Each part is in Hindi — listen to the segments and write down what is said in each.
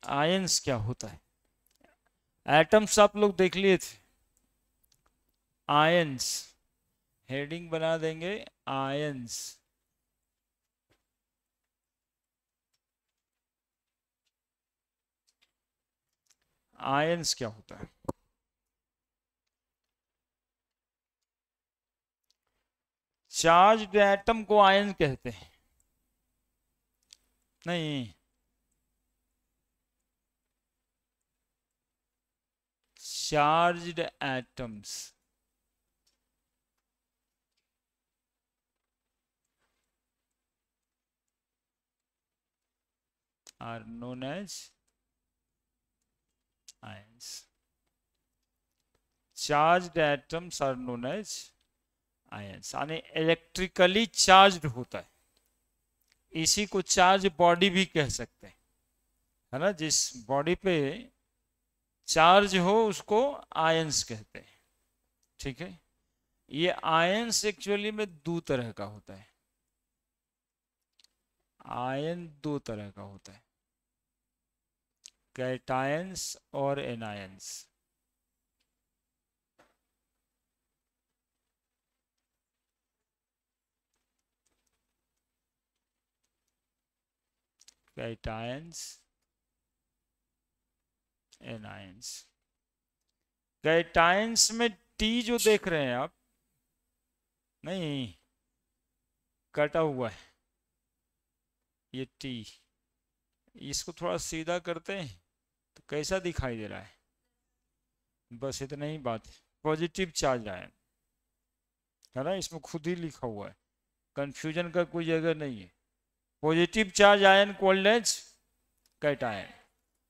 आयंस क्या होता है। एटम्स आप लोग देख लिए थे, आयंस हेडिंग बना देंगे, आयंस। आयंस क्या होता है। चार्ज्ड एटम को आयन कहते हैं। नहीं, charged atoms are known as ions. Charged atoms are known as ions, यानी इलेक्ट्रिकली चार्ज्ड होता है। इसी को चार्ज बॉडी भी कह सकते हैं, है ना। जिस बॉडी पे चार्ज हो उसको आयंस कहते हैं, ठीक है। ये आयंस एक्चुअली में दो तरह का होता है। आयन दो तरह का होता है, कैटायंस और एनायंस। Cations, anions. कैटायंस में टी जो देख रहे हैं आप, नहीं, कटा हुआ है ये टी, इसको थोड़ा सीधा करते हैं तो कैसा दिखाई दे रहा है। बस इतना ही बात है। पॉजिटिव चार्ज आयन, है ना, इसमें खुद ही लिखा हुआ है, कंफ्यूजन का कोई जगह नहीं है। Positive charge ion called as cation,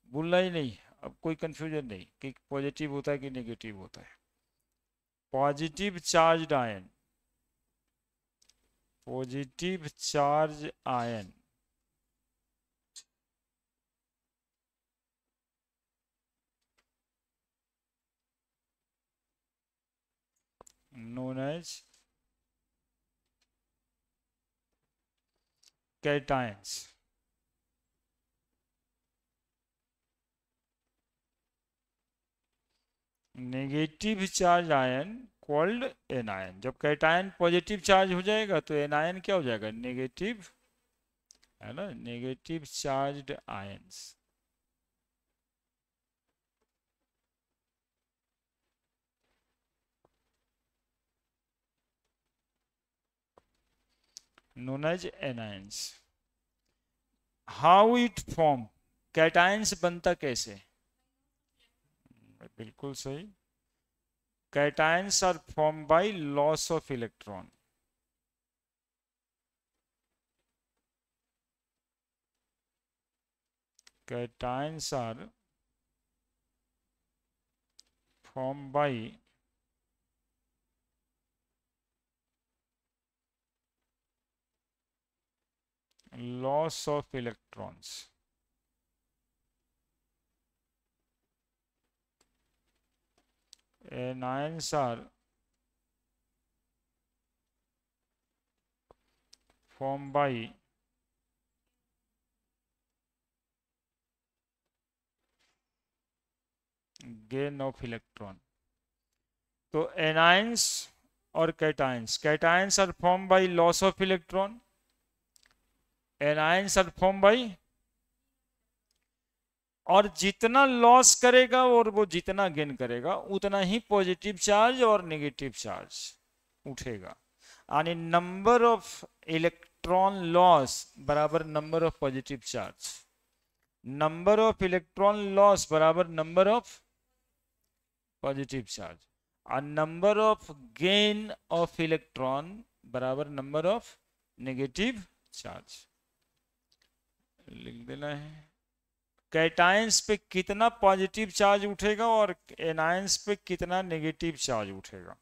भूलना ही नहीं। अब कोई कंफ्यूजन नहीं कि पॉजिटिव होता है कि नेगेटिव होता है। Positive charge ion, positive charge ion known as cations। Negative charge ion called anion. जब कैटायन पॉजिटिव चार्ज हो जाएगा तो एनायन क्या हो जाएगा, नेगेटिव, है ना, negative charged ions. known as anions। How it form, cations बनता कैसे। बिल्कुल सही। Cations are form by loss of electron. Cations are form by loss of electrons। Anions are formed by gain of electron। तो anions और cations, cations are formed by loss of electron, anions are formed by, और जितना लॉस करेगा और वो जितना गेन करेगा उतना ही पॉजिटिव चार्ज और नेगेटिव चार्ज उठेगा। यानी नंबर ऑफ इलेक्ट्रॉन लॉस बराबर number of positive charge, number of electron loss बराबर नंबर ऑफ पॉजिटिव चार्ज, और number of gain of electron बराबर नंबर ऑफ नेगेटिव चार्ज। लिख देना है। कैटायंस पे कितना पॉजिटिव चार्ज उठेगा और एनायंस पे कितना नेगेटिव चार्ज उठेगा।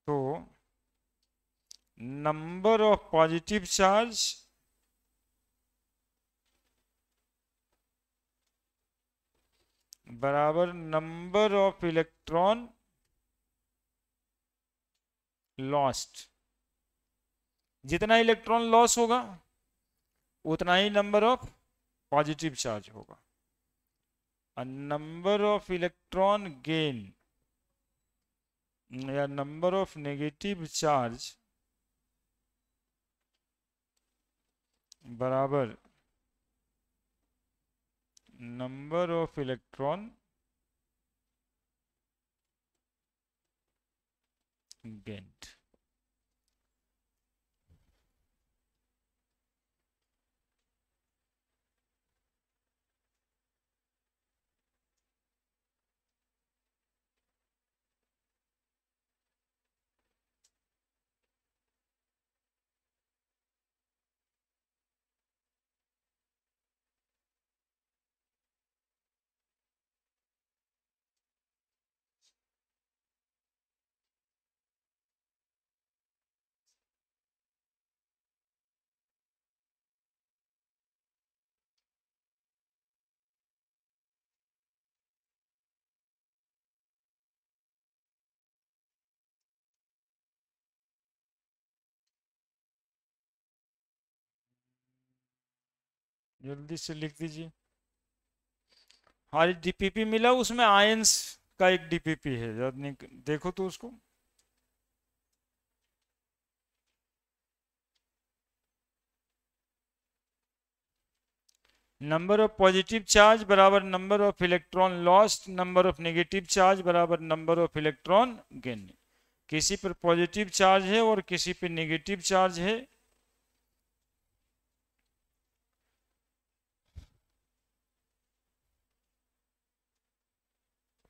तो नंबर ऑफ पॉजिटिव चार्ज बराबर नंबर ऑफ इलेक्ट्रॉन लॉस्ट। जितना इलेक्ट्रॉन लॉस होगा उतना ही नंबर ऑफ पॉजिटिव चार्ज होगा। नंबर ऑफ इलेक्ट्रॉन गेन या नंबर ऑफ नेगेटिव चार्ज बराबर नंबर ऑफ इलेक्ट्रॉन गेन्ड। जल्दी से लिख दीजिए। हमारी डीपीपी मिला, उसमें आयंस का एक डीपीपी है, जरा देखो तो उसको। नंबर ऑफ पॉजिटिव चार्ज बराबर number of electron lost, number of negative charge बराबर नंबर ऑफ इलेक्ट्रॉन गेन। किसी पर पॉजिटिव चार्ज है और किसी पर नेगेटिव चार्ज है,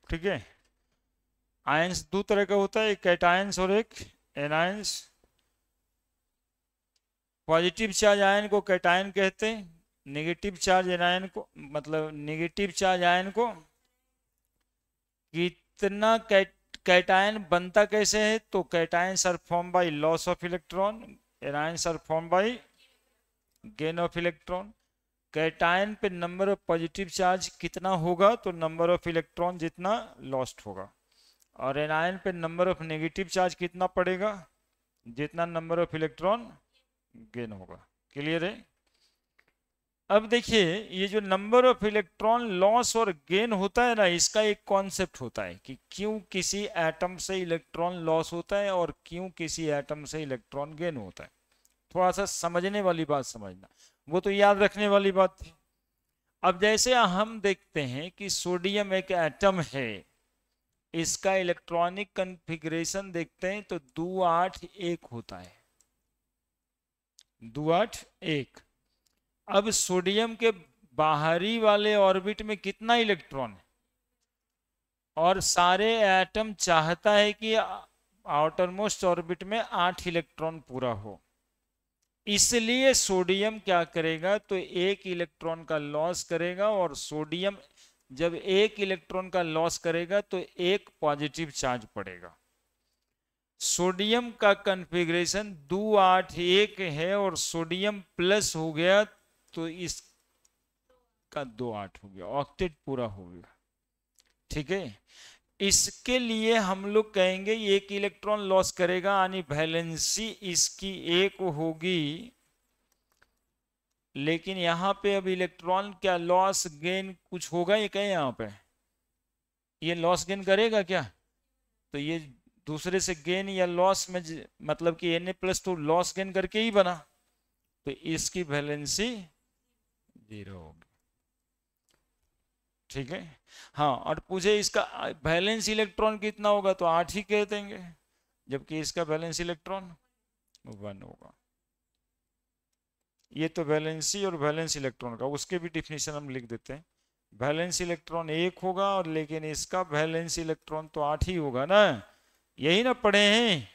ठीक है। आयंस दो तरह का होता है, एक कैटायंस और एक एनायंस। पॉजिटिव चार्ज आयन को कैटायन कहते हैं, नेगेटिव चार्ज एनायन को, मतलब नेगेटिव चार्ज आयन को। कितना कैटायन बनता कैसे है, तो cations are form by loss of electron, anions are form by gain of electron. Cation पे नंबर ऑफ पॉजिटिव चार्ज कितना होगा तो नंबर ऑफ इलेक्ट्रॉन जितना लॉस्ट होगा, और एनायन पे नंबर ऑफ नेगेटिव चार्ज कितना पड़ेगा जितना नंबर ऑफ इलेक्ट्रॉन गेन होगा। क्लियर है। अब देखिए, ये जो नंबर ऑफ इलेक्ट्रॉन लॉस और गेन होता है ना, इसका एक कॉन्सेप्ट होता है कि क्यों किसी एटम से इलेक्ट्रॉन लॉस होता है और क्यों किसी एटम से इलेक्ट्रॉन गेन होता है। थोड़ा सा समझने वाली बात समझना, वो तो याद रखने वाली बात थी। अब जैसे हम देखते हैं कि सोडियम एक एटम है, इसका इलेक्ट्रॉनिक कन्फिग्रेशन देखते हैं तो 281 होता है, 281। अब सोडियम के बाहरी वाले ऑर्बिट में कितना इलेक्ट्रॉन है, और सारे एटम चाहता है कि आउटर मोस्ट ऑर्बिट में 8 इलेक्ट्रॉन पूरा हो। इसलिए सोडियम क्या करेगा, तो एक इलेक्ट्रॉन का लॉस करेगा, और सोडियम जब एक इलेक्ट्रॉन का लॉस करेगा तो एक पॉजिटिव चार्ज पड़ेगा। सोडियम का कॉन्फ़िगरेशन 281 है और सोडियम प्लस हो गया तो इसका 28 हो गया, ऑक्टेट पूरा हो गया। ठीक है। इसके लिए हम लोग कहेंगे एक इलेक्ट्रॉन लॉस करेगा, यानी वैलेंसी इसकी एक होगी। लेकिन यहां पे अब इलेक्ट्रॉन क्या लॉस गेन कुछ होगा ये कहें, यहां पे ये लॉस गेन करेगा क्या, तो ये दूसरे से गेन या लॉस में मतलब कि Na प्लस तो लॉस गेन करके ही बना, तो इसकी वैलेंसी 0 होगी। ठीक है। हाँ, और पूछे इसका वैलेंस इलेक्ट्रॉन कितना होगा तो 8 ही कह देंगे, जबकि इसका वैलेंस इलेक्ट्रॉन 1 होगा। ये तो वैलेंसी और वैलेंस इलेक्ट्रॉन का, उसके भी डिफिनेशन हम लिख देते हैं। वैलेंस इलेक्ट्रॉन 1 होगा, और लेकिन इसका वैलेंस इलेक्ट्रॉन तो 8 ही होगा ना, यही ना पढ़े हैं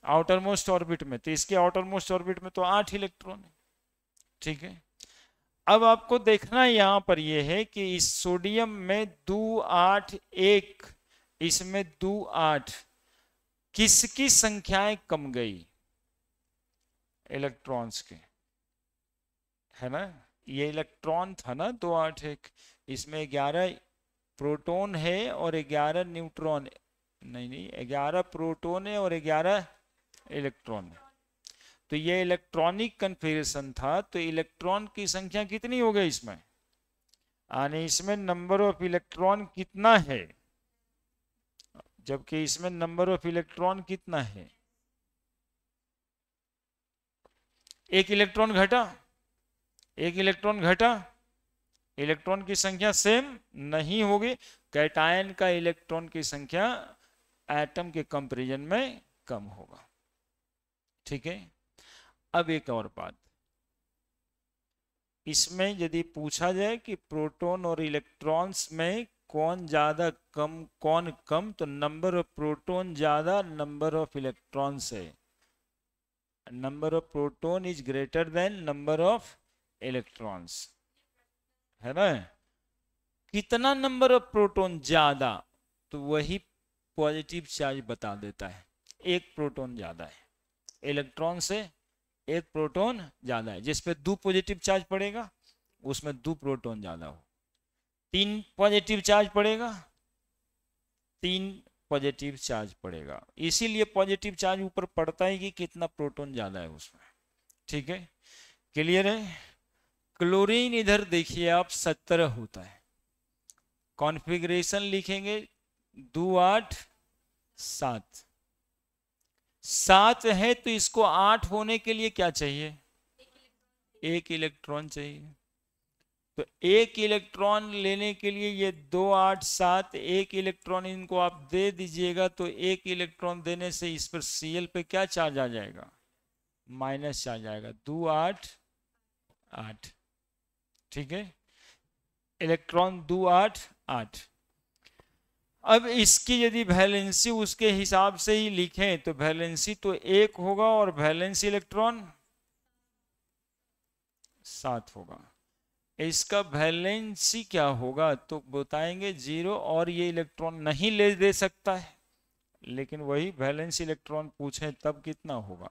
आउटर मोस्ट ऑर्बिट में, तो इसके आउटर मोस्ट ऑर्बिट में तो 8 इलेक्ट्रॉन है। ठीक है। अब आपको देखना यहां पर यह है कि इस सोडियम में 281, इसमें 28, किसकी संख्याएं कम गई, इलेक्ट्रॉन्स के, है ना। ये इलेक्ट्रॉन था ना 281, इसमें 11 प्रोटॉन है और 11 न्यूट्रॉन, नहीं 11 प्रोटॉन है और 11 इलेक्ट्रॉन है। तो ये इलेक्ट्रॉनिक कन्फिगरेशन था, तो इलेक्ट्रॉन की संख्या कितनी हो गई इसमें, यानी इसमें नंबर ऑफ इलेक्ट्रॉन कितना है, जबकि इसमें नंबर ऑफ इलेक्ट्रॉन कितना है, एक इलेक्ट्रॉन घटा, एक इलेक्ट्रॉन घटा, इलेक्ट्रॉन की संख्या सेम नहीं होगी। कैटायन का इलेक्ट्रॉन की संख्या एटम के कंपैरिजन में कम होगा। ठीक है। अब एक और बात, इसमें यदि पूछा जाए कि प्रोटॉन और इलेक्ट्रॉन्स में कौन ज्यादा कम कौन कम, तो नंबर ऑफ प्रोटॉन ज्यादा, नंबर ऑफ इलेक्ट्रॉन्स है, number of proton is greater than number of electrons, है ना। कितना नंबर ऑफ प्रोटॉन ज्यादा, तो वही पॉजिटिव चार्ज बता देता है। एक प्रोटॉन ज्यादा है इलेक्ट्रॉन से, एक प्रोटॉन ज्यादा है, जिस पे 2 पॉजिटिव चार्ज पड़ेगा उसमें 2 प्रोटॉन ज्यादा हो, 3 पॉजिटिव चार्ज पड़ेगा 3 पॉजिटिव चार्ज पड़ेगा, इसीलिए पॉजिटिव चार्ज ऊपर पड़ता है कि कितना प्रोटॉन ज्यादा है उसमें। ठीक है, क्लियर है। क्लोरीन इधर देखिए आप 17 होता है, कॉन्फ़िगरेशन लिखेंगे 2 8 7, 7 है तो इसको 8 होने के लिए क्या चाहिए, एक इलेक्ट्रॉन चाहिए। तो एक इलेक्ट्रॉन लेने के लिए ये 2 8 7, एक इलेक्ट्रॉन इनको आप दे दीजिएगा, तो एक इलेक्ट्रॉन देने से इस पर Cl पे क्या चार्ज आ जाएगा, माइनस चार्ज आएगा, 2 8 8। ठीक है, इलेक्ट्रॉन 2 8 8। अब इसकी यदि वैलेंसी उसके हिसाब से ही लिखें तो वैलेंसी तो 1 होगा और वैलेंस इलेक्ट्रॉन 7 होगा। इसका वैलेंसी क्या होगा तो बताएंगे 0, और ये इलेक्ट्रॉन नहीं ले दे सकता है, लेकिन वही वैलेंस इलेक्ट्रॉन पूछे तब कितना होगा,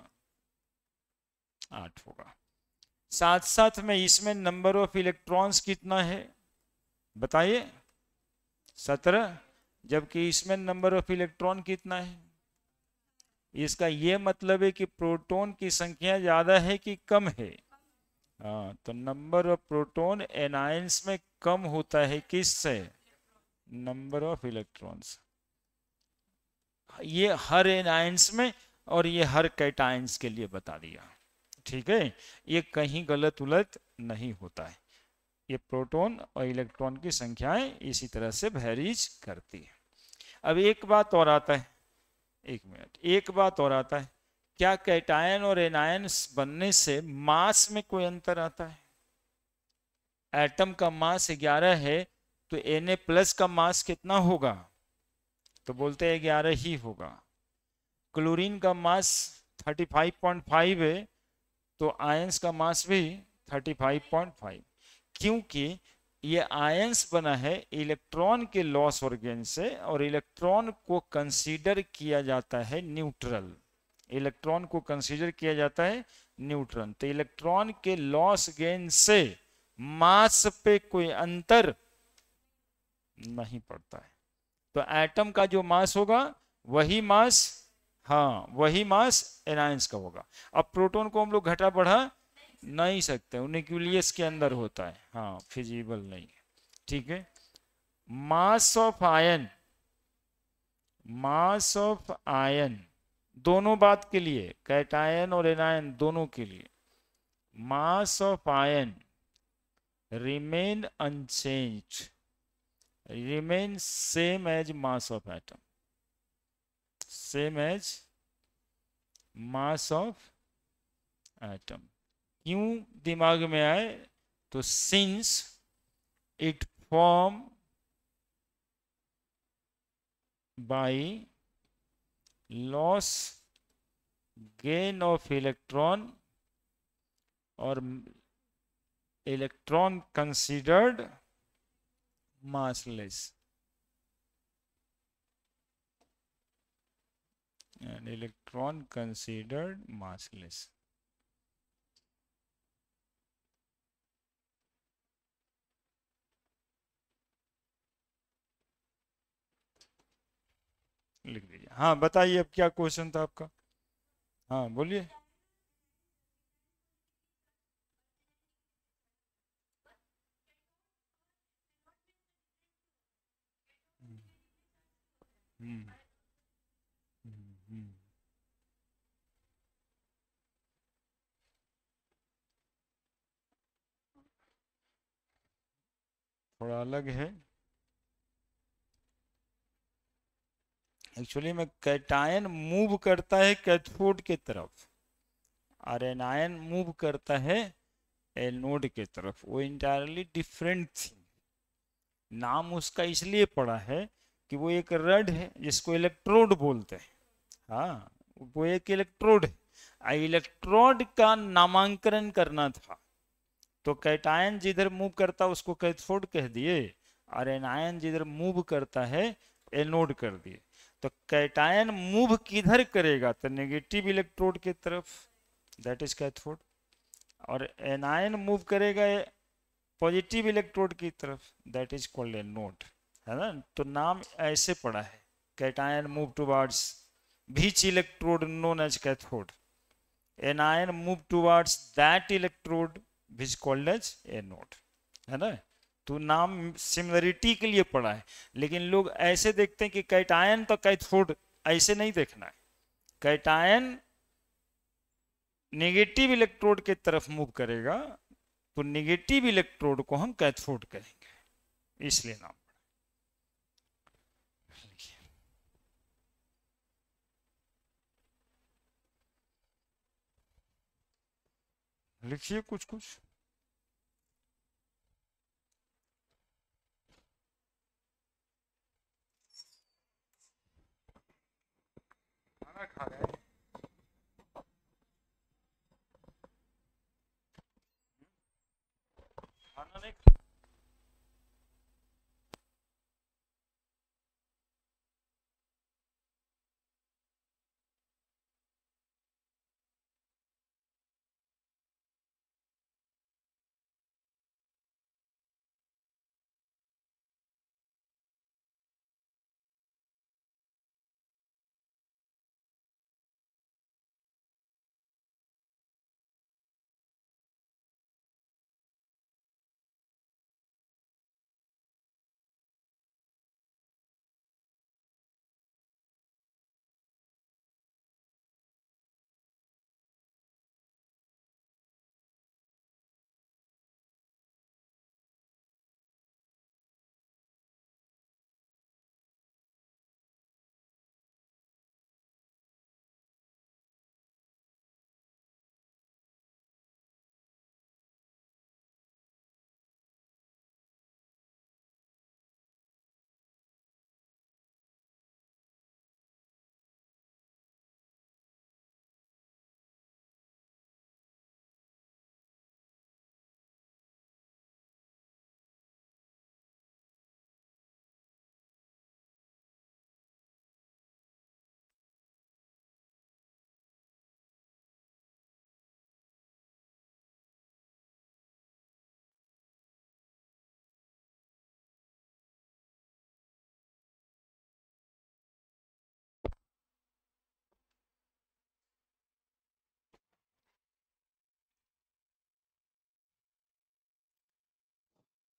8 होगा। साथ साथ में इसमें नंबर ऑफ इलेक्ट्रॉन्स कितना है बताइए, 17, जबकि इसमें नंबर ऑफ इलेक्ट्रॉन कितना है। इसका ये मतलब है कि प्रोटॉन की संख्या ज्यादा है कि कम है, हाँ, तो नंबर ऑफ प्रोटॉन एनायंस में कम होता है किससे, नंबर ऑफ इलेक्ट्रॉन्स। ये हर एनायंस में और ये हर कैटायंस के लिए बता दिया। ठीक है, ये कहीं गलत उलट नहीं होता है, ये प्रोटॉन और इलेक्ट्रॉन की संख्याएं इसी तरह से वैरीज करती है। अब एक बात और आता है, एक मिनट, एक बात और आता है, क्या कैटायन और एनायंस बनने से मास में कोई अंतर आता है। एटम का मास 11 है तो Na+ का मास कितना होगा, तो बोलते हैं 11 ही होगा। क्लोरीन का मास 35.5 है तो आयंस का मास भी 35.5, क्योंकि ये आयंस बना है इलेक्ट्रॉन के लॉस और गेन से, और इलेक्ट्रॉन को कंसीडर किया जाता है न्यूट्रल, इलेक्ट्रॉन को कंसीडर किया जाता है न्यूट्रल, तो इलेक्ट्रॉन के लॉस गेन से मास पे कोई अंतर नहीं पड़ता है। तो एटम का जो मास होगा वही मास, हाँ वही मास एनायंस का होगा। अब प्रोटॉन को हम लोग घटा बढ़ा नहीं सकते, न्यूक्लियस के अंदर होता है, हाँ फिजिबल नहीं है। ठीक है, मास of ion, mass of ion दोनों बात के लिए, कैटायन और एनायन दोनों के लिए, mass of ion remain unchanged, remain same as mass of atom, same as mass of atom. क्यों दिमाग में आए, तो since it form by loss gain of electron और electron considered massless, and electron considered massless। लिख दीजिए। हाँ बताइए अब क्या क्वेश्चन था आपका, हाँ बोलिए। हम्म, हम्म। थोड़ा अलग है एक्चुअली में। कैटायन मूव करता है कैथोड की तरफ और एनायन मूव करता है एनोड की तरफ। वो इंटायरली डिफरेंट थी। नाम उसका इसलिए पड़ा है कि वो एक रड है जिसको इलेक्ट्रोड बोलते हैं। हाँ, वो एक इलेक्ट्रोड है। इलेक्ट्रोड का नामांकन करना था तो कैटायन जिधर मूव करता उसको कैथोड कह दिए और एनायन जिधर मूव करता है एनोड कर दिए। तो कैटायन मूव किधर करेगा तो नेगेटिव इलेक्ट्रोड की तरफ, दैट इज कैथोड। और एनायन मूव करेगा पॉजिटिव इलेक्ट्रोड की तरफ, दैट इज कॉल्ड एनोड। है ना, तो नाम ऐसे पड़ा है। Cation move towards which electrode known as cathode, anion move towards that electrode which called as anode। है ना, तो नाम सिमिलरिटी के लिए पड़ा है। लेकिन लोग ऐसे देखते हैं कि कैटायन तो कैथोड, ऐसे नहीं देखना है। कैटायन नेगेटिव इलेक्ट्रोड की तरफ मूव करेगा तो नेगेटिव इलेक्ट्रोड को हम कैथोड कहेंगे, इसलिए नाम। लिखिए कुछ कुछ। खाना खा रहे हैं? खाना नहीं खा।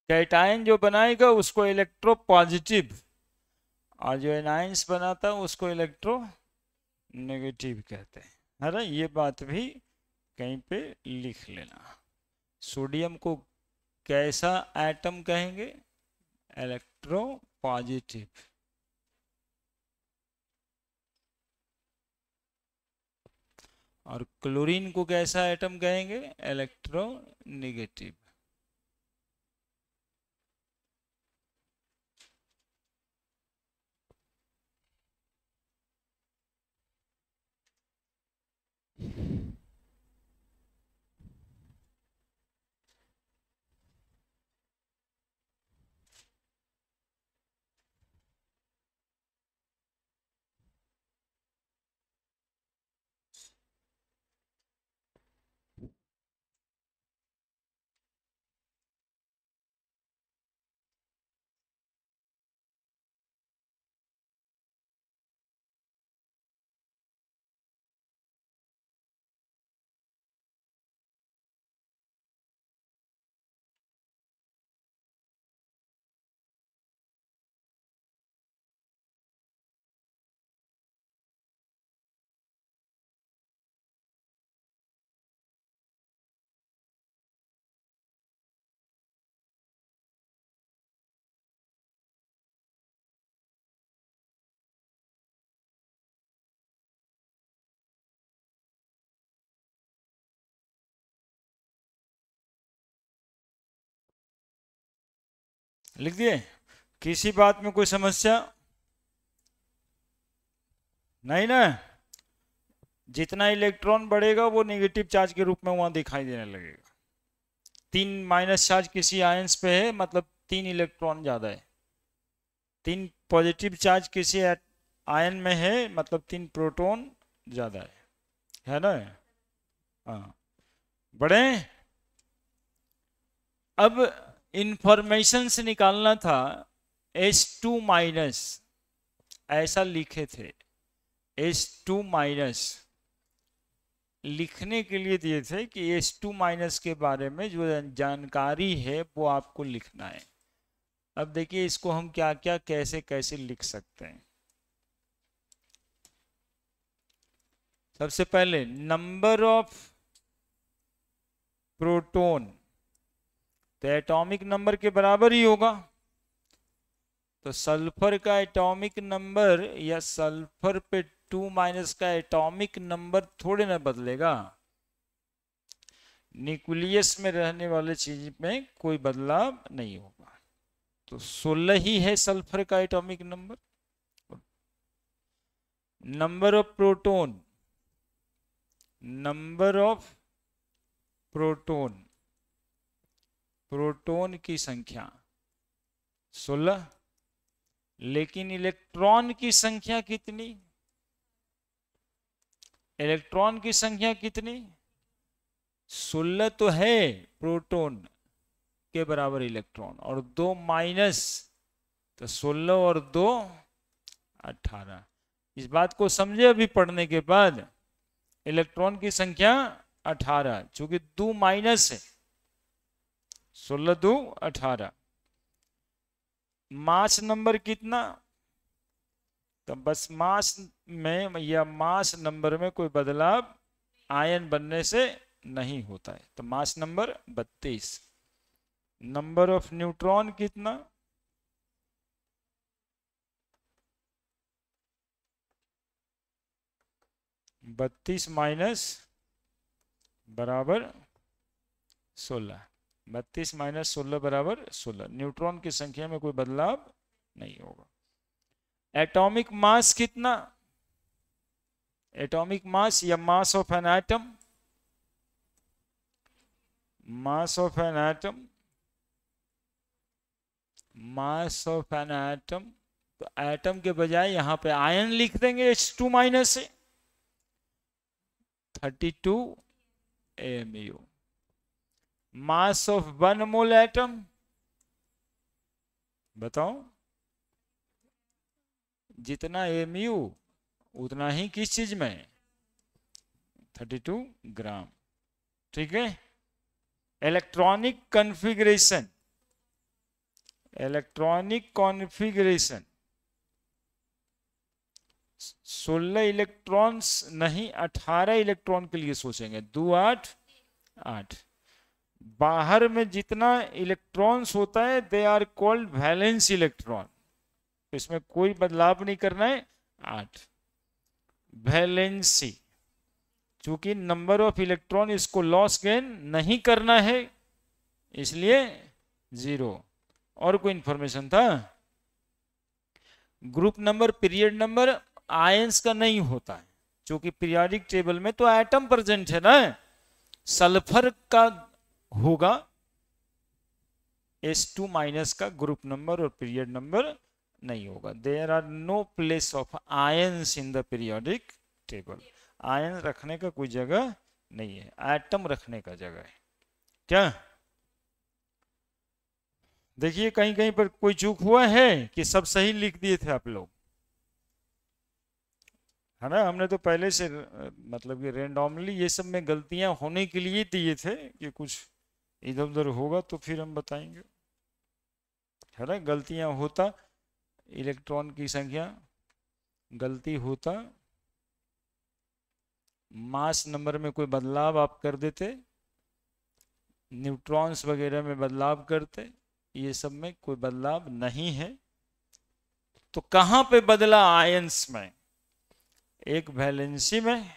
कैटायन जो बनाएगा उसको इलेक्ट्रो पॉजिटिव और जो एनाइंस बनाता है उसको इलेक्ट्रो नेगेटिव कहते हैं। है ना, ये बात भी कहीं पे लिख लेना। सोडियम को कैसा एटम कहेंगे, इलेक्ट्रो पॉजिटिव। और क्लोरीन को कैसा एटम कहेंगे, इलेक्ट्रो नेगेटिव। लिख दिए? किसी बात में कोई समस्या नहीं ना? जितना इलेक्ट्रॉन बढ़ेगा वो नेगेटिव चार्ज के रूप में वहां दिखाई देने लगेगा। 3 माइनस चार्ज किसी आयंस पे है, मतलब 3 इलेक्ट्रॉन ज्यादा है। 3 पॉजिटिव चार्ज किसी आयन में है, मतलब 3 प्रोटॉन ज्यादा है ना? हाँ, बढ़े। अब इंफॉर्मेशन से निकालना था H2 माइनस, ऐसा लिखे थे। H2 माइनस लिखने के लिए दिए थे कि H2 माइनस के बारे में जो जानकारी है वो आपको लिखना है। अब देखिए इसको हम क्या क्या कैसे कैसे लिख सकते हैं। सबसे पहले नंबर ऑफ प्रोटॉन तो एटॉमिक नंबर के बराबर ही होगा। तो सल्फर का एटॉमिक नंबर या सल्फर पे 2 माइनस का एटॉमिक नंबर थोड़े ना बदलेगा। न्यूक्लियस में रहने वाले चीज में कोई बदलाव नहीं होगा। तो 16 ही है सल्फर का atomic number. Number of proton, number of proton, proton की संख्या 16, लेकिन इलेक्ट्रॉन की संख्या कितनी? इलेक्ट्रॉन की संख्या कितनी? 16 तो है प्रोटॉन के बराबर इलेक्ट्रॉन, और 2 माइनस, तो 16 और 2 18। इस बात को समझे अभी पढ़ने के बाद। इलेक्ट्रॉन की संख्या 18, चूंकि 2 माइनस है, 16 2 18। मास नंबर कितना? तो बस मास में या मास नंबर में कोई बदलाव आयन बनने से नहीं होता है। तो mass number 32। Number of neutron कितना? 32 माइनस बराबर 16। 32 माइनस 16 बराबर 16। न्यूट्रॉन की संख्या में कोई बदलाव नहीं होगा। एटॉमिक मास कितना? एटॉमिक मास या mass of an atom, mass of an atom, mass of an atom. तो एटम के बजाय यहां पे आयन लिख देंगे H2 माइनस से, 32 AMU। Mass of 1 mole atom बताओ? जितना AMU उतना ही किस चीज में? 32 ग्राम। ठीक है। Electronic configuration, electronic configuration 16 electrons नहीं, 18 इलेक्ट्रॉन के लिए सोचेंगे। 2 8 8। बाहर में जितना इलेक्ट्रॉन्स होता है they are called valence electron. इसमें कोई बदलाव नहीं करना है। 8 वैलेंसी, चूंकि नंबर ऑफ इलेक्ट्रॉन इसको लॉस गेन नहीं करना है इसलिए 0। और कोई इंफॉर्मेशन था? Group number, period number ions का नहीं होता है, क्योंकि पीरियोडिक टेबल में तो एटम प्रेजेंट है ना। सल्फर का होगा H2 माइनस का ग्रुप नंबर और पीरियड नंबर नहीं होगा। There are no place of ions in the periodic table. Ion रखने का कोई जगह नहीं है, एटम रखने का जगह है। क्या देखिए कहीं कहीं पर कोई चूक हुआ है कि सब सही लिख दिए थे आप लोग? है ना? हमने तो पहले से मतलब कि रेंडमली ये सब में गलतियां होने के लिए दिए थे कि कुछ इधर उधर होगा तो फिर हम बताएंगे। है ना? गलतियां होता, इलेक्ट्रॉन की संख्या गलती होता, मास नंबर में कोई बदलाव आप कर देते, न्यूट्रॉन्स वगैरह में बदलाव करते, ये सब में कोई बदलाव नहीं है। तो कहां पे बदला? आयंस में, एक वैलेंसी में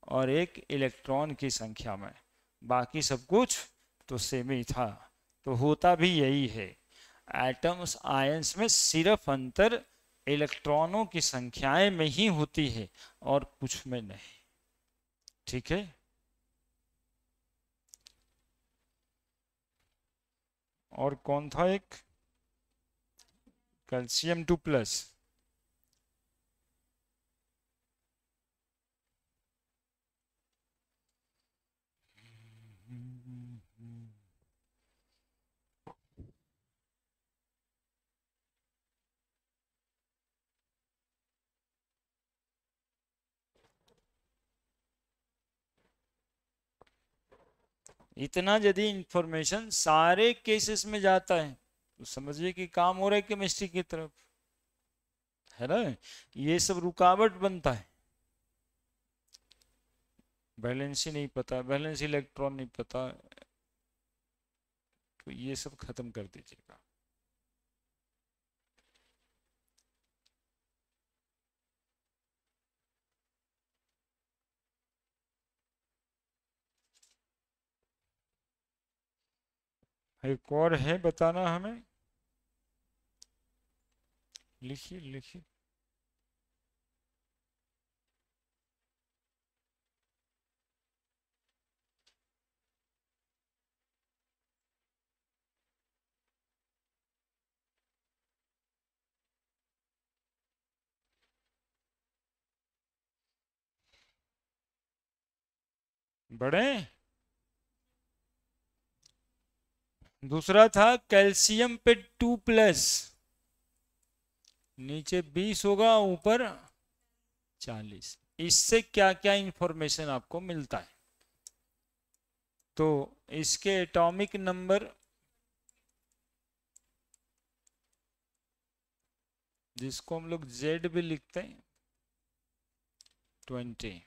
और एक इलेक्ट्रॉन की संख्या में। बाकी सब कुछ तो सेम ही था। तो होता भी यही है। एटम्स आयंस में सिर्फ अंतर इलेक्ट्रॉनों की संख्याएं में ही होती है और कुछ में नहीं। ठीक है। और कौन था एक? कैल्शियम 2+। इतना यदि इंफॉर्मेशन सारे केसेस में जाता है तो समझिए कि काम हो रहा है केमिस्ट्री की तरफ, है ना। ये सब रुकावट बनता है। वैलेंसी नहीं पता, वैलेंसी इलेक्ट्रॉन नहीं पता, तो ये सब खत्म कर दीजिएगा। एक और है बताना हमें, लिखिए लिखिए। बढ़े। दूसरा था कैल्शियम पे 2+, नीचे 20 होगा, ऊपर 40। इससे क्या क्या इंफॉर्मेशन आपको मिलता है? तो इसके एटॉमिक नंबर, जिसको हम लोग Z भी लिखते हैं, 20।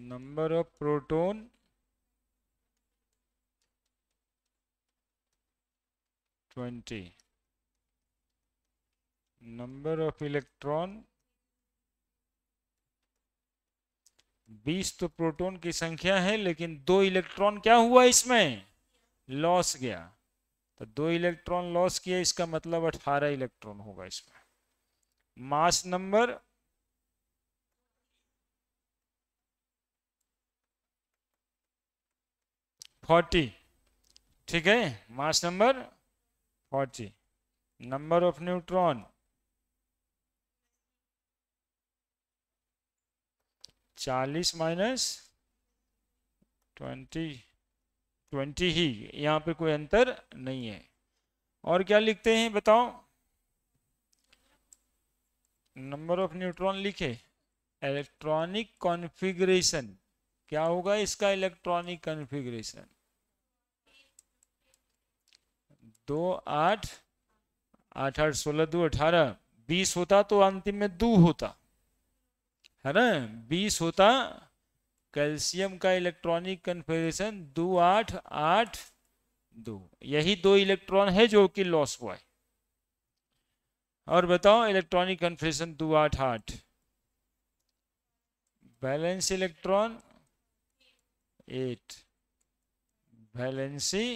Number of proton 20। Number of electron 20। तो प्रोटॉन की संख्या है, लेकिन 2 इलेक्ट्रॉन क्या हुआ इसमें? लॉस गया। तो 2 इलेक्ट्रॉन लॉस किया, इसका मतलब 18 इलेक्ट्रॉन होगा इसमें। Mass number 40। ठीक है, mass number 40। Number of neutron 40 minus 20, 20 ही, यहाँ पे कोई अंतर नहीं है। और क्या लिखते हैं बताओ? नंबर ऑफ न्यूट्रॉन लिखे। इलेक्ट्रॉनिक कॉन्फ़िगरेशन क्या होगा इसका? इलेक्ट्रॉनिक कॉन्फ़िगरेशन 2 8 8 8 16 2 18, 20 होता तो अंतिम में 2 होता, है ना। 20 होता कैल्शियम का इलेक्ट्रॉनिक कन्फिग्रेशन 2 8 8 2। यही 2 इलेक्ट्रॉन है जो कि लॉस हुआ है। और बताओ electronic configuration 2 8 8। Valence electron 8। Valency,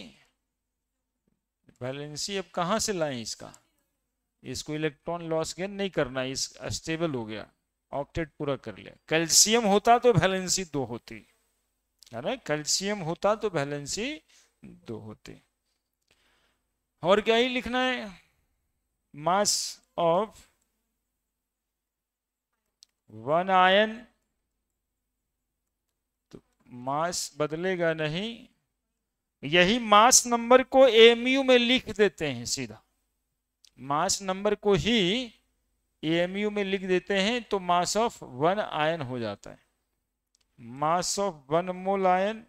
valency अब कहां से लाएं इसका? इसको इलेक्ट्रॉन लॉस गेन नहीं करना, इस स्टेबल हो गया, ऑक्टेट पूरा कर लिया। कैल्शियम होता तो वैलेंसी 2 होती, है ना। कैल्शियम होता तो वैलेंसी 2 होती। और क्या ही लिखना है? मास ऑफ 1 आयन, तो मास बदलेगा नहीं, यही मास नंबर को एमयू में लिख देते हैं सीधा। मास नंबर को ही एमयू में लिख देते हैं तो मास ऑफ 1 आयन हो जाता है। मास ऑफ 1 मोल आयन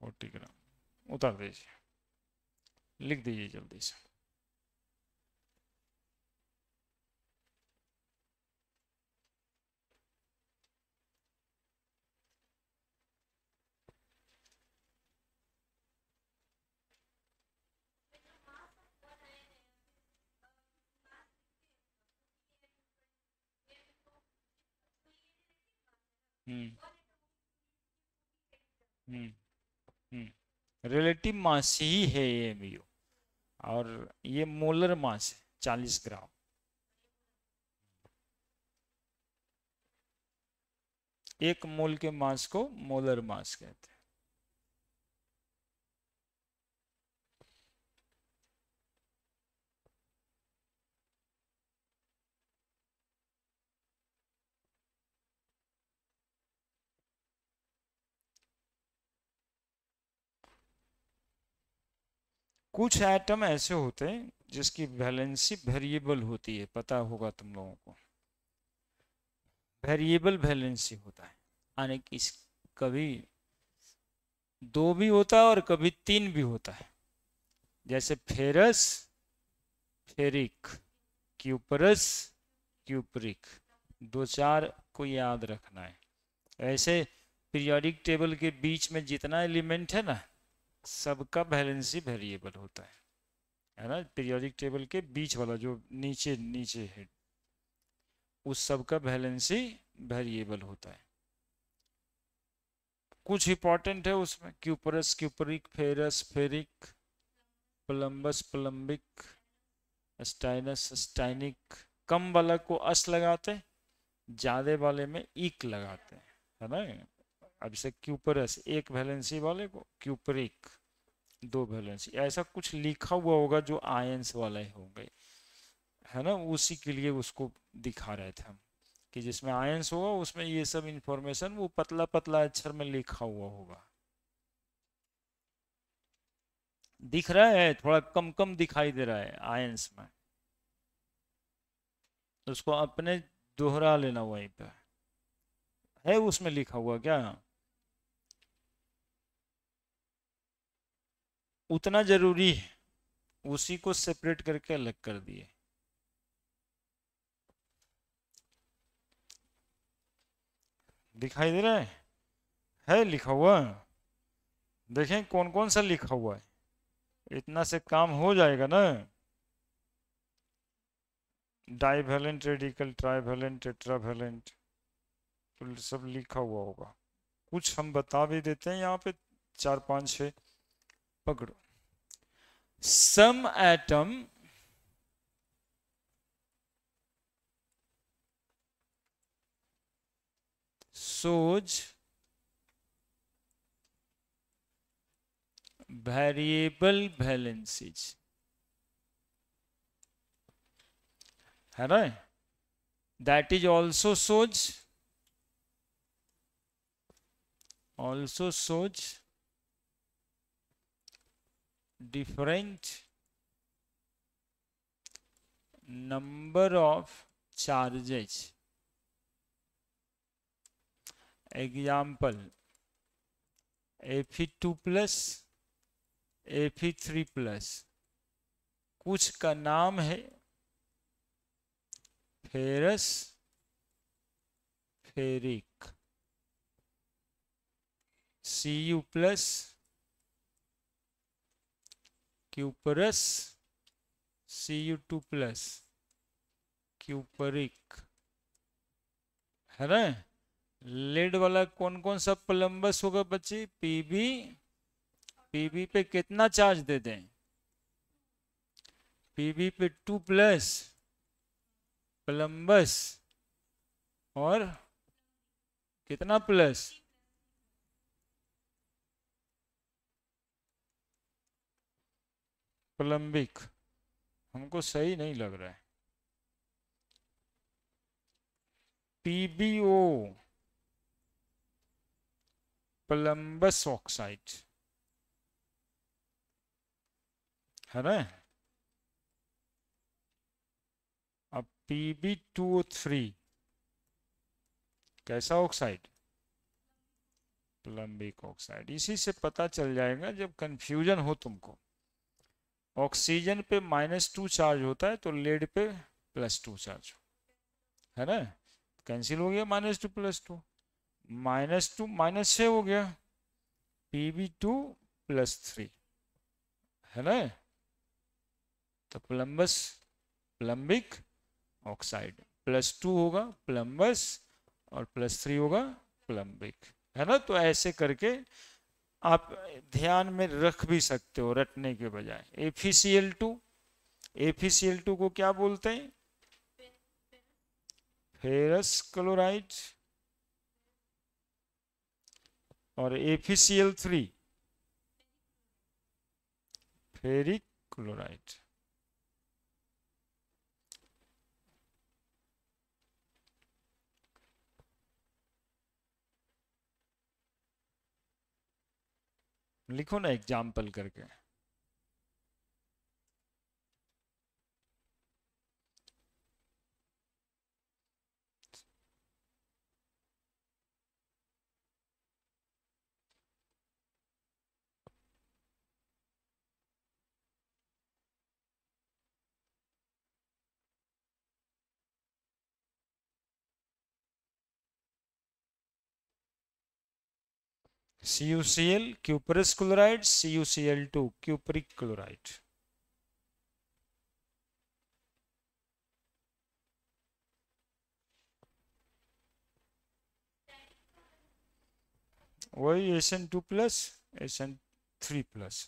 40 ग्राम। उतार दीजिए, लिख दीजिए जल्दी से। हम्म हम्म रिलेटिव मास ही है ये mu, और ये मोलर मास है 40 ग्राम। एक मोल के मास को मोलर मास कहते हैं। कुछ एटम ऐसे होते हैं जिसकी वैलेंसी वेरिएबल होती है, पता होगा तुम लोगों को। वेरिएबल वैलेंसी होता है, यानी कि कभी 2 भी होता है और कभी 3 भी होता है। जैसे फेरस, फेरिक, क्यूपरस, क्यूपरिक, 2 4 को याद रखना है। ऐसे पीरियोडिक टेबल के बीच में जितना एलिमेंट है ना, सबका वैलेंसी वेरिएबल होता है ना। पीरियोडिक टेबल के बीच वाला जो नीचे नीचे है, उस सब का वैलेंसी वेरिएबल होता है। कुछ इंपॉर्टेंट है उसमें, cuprous cupric, ferrous ferric, columbous columbic, stannous stannic. कम वाला को अस लगाते, ज्यादा वाले में इक लगाते हैं, है ना। अब जैसे क्यूपरस एक वैलेंसी वाले को, क्यूपरिक 2 वैलेंसी, ऐसा कुछ लिखा हुआ होगा जो आयंस वाले होंगे, है ना। उसी के लिए उसको दिखा रहे थे हम, कि जिसमें आयंस होगा उसमें ये सब इंफॉर्मेशन वो पतला पतला अक्षर में लिखा हुआ होगा। दिख रहा है, थोड़ा कम कम दिखाई दे रहा है आयंस में, तो उसको अपने दोहरा लेना वहीं पे। है उसमें लिखा हुआ क्या? उतना जरूरी है, उसी को सेपरेट करके अलग कर दिए। दिखाई दे रहा है लिखा हुआ। देखें कौन कौन सा लिखा हुआ है, इतना से काम हो जाएगा ना। डाइवैलेंट रेडिकल, ट्राइवैलेंट, टेट्रावैलेंट, तो सब लिखा हुआ होगा। कुछ हम बता भी देते हैं यहाँ पे, 4 5 6 पकड़ो। सम एटम shows variable valencies, है ना। that is also shows different number of charges. Example, Fe2 plus, Fe3 plus। कुछ का नाम है ferrous ferric, Cu plus, cuprous, Cu2 plus, cupric, है ना। लेड वाला कौन कौन सा प्लम्बस होगा बच्चे? पीबी, पीबी पे कितना चार्ज दे दें? पीबी पे 2 प्लस प्लम्बस, और कितना प्लस? प्लम्बिक। हमको सही नहीं लग रहा है। पीबीओ, प्लम्बस ऑक्साइड, है ना। अब Pb2O3 कैसा ऑक्साइड? प्लम्बिक ऑक्साइड। इसी से पता चल जाएगा जब कंफ्यूजन हो तुमको। ऑक्सीजन पे -2 चार्ज होता है तो लेड पे +2 चार्ज, है ना। कैंसिल हो गया, -2 +2, -2 -6 हो गया, Pb2 +3, है ना। तो प्लम्बस, प्लम्बिक ऑक्साइड, +2 होगा प्लम्बस और +3 होगा प्लम्बिक, है ना। तो ऐसे करके आप ध्यान में रख भी सकते हो रटने के बजाय। FeCl2, FeCl2 को क्या बोलते हैं? Ferrous chloride. और FeCl3 फेरिक क्लोराइड। लिखो ना एग्जाम्पल करके। CuCl cuprous chloride, CuCl2 cupric chloride. वही SN2 plus SN3 plus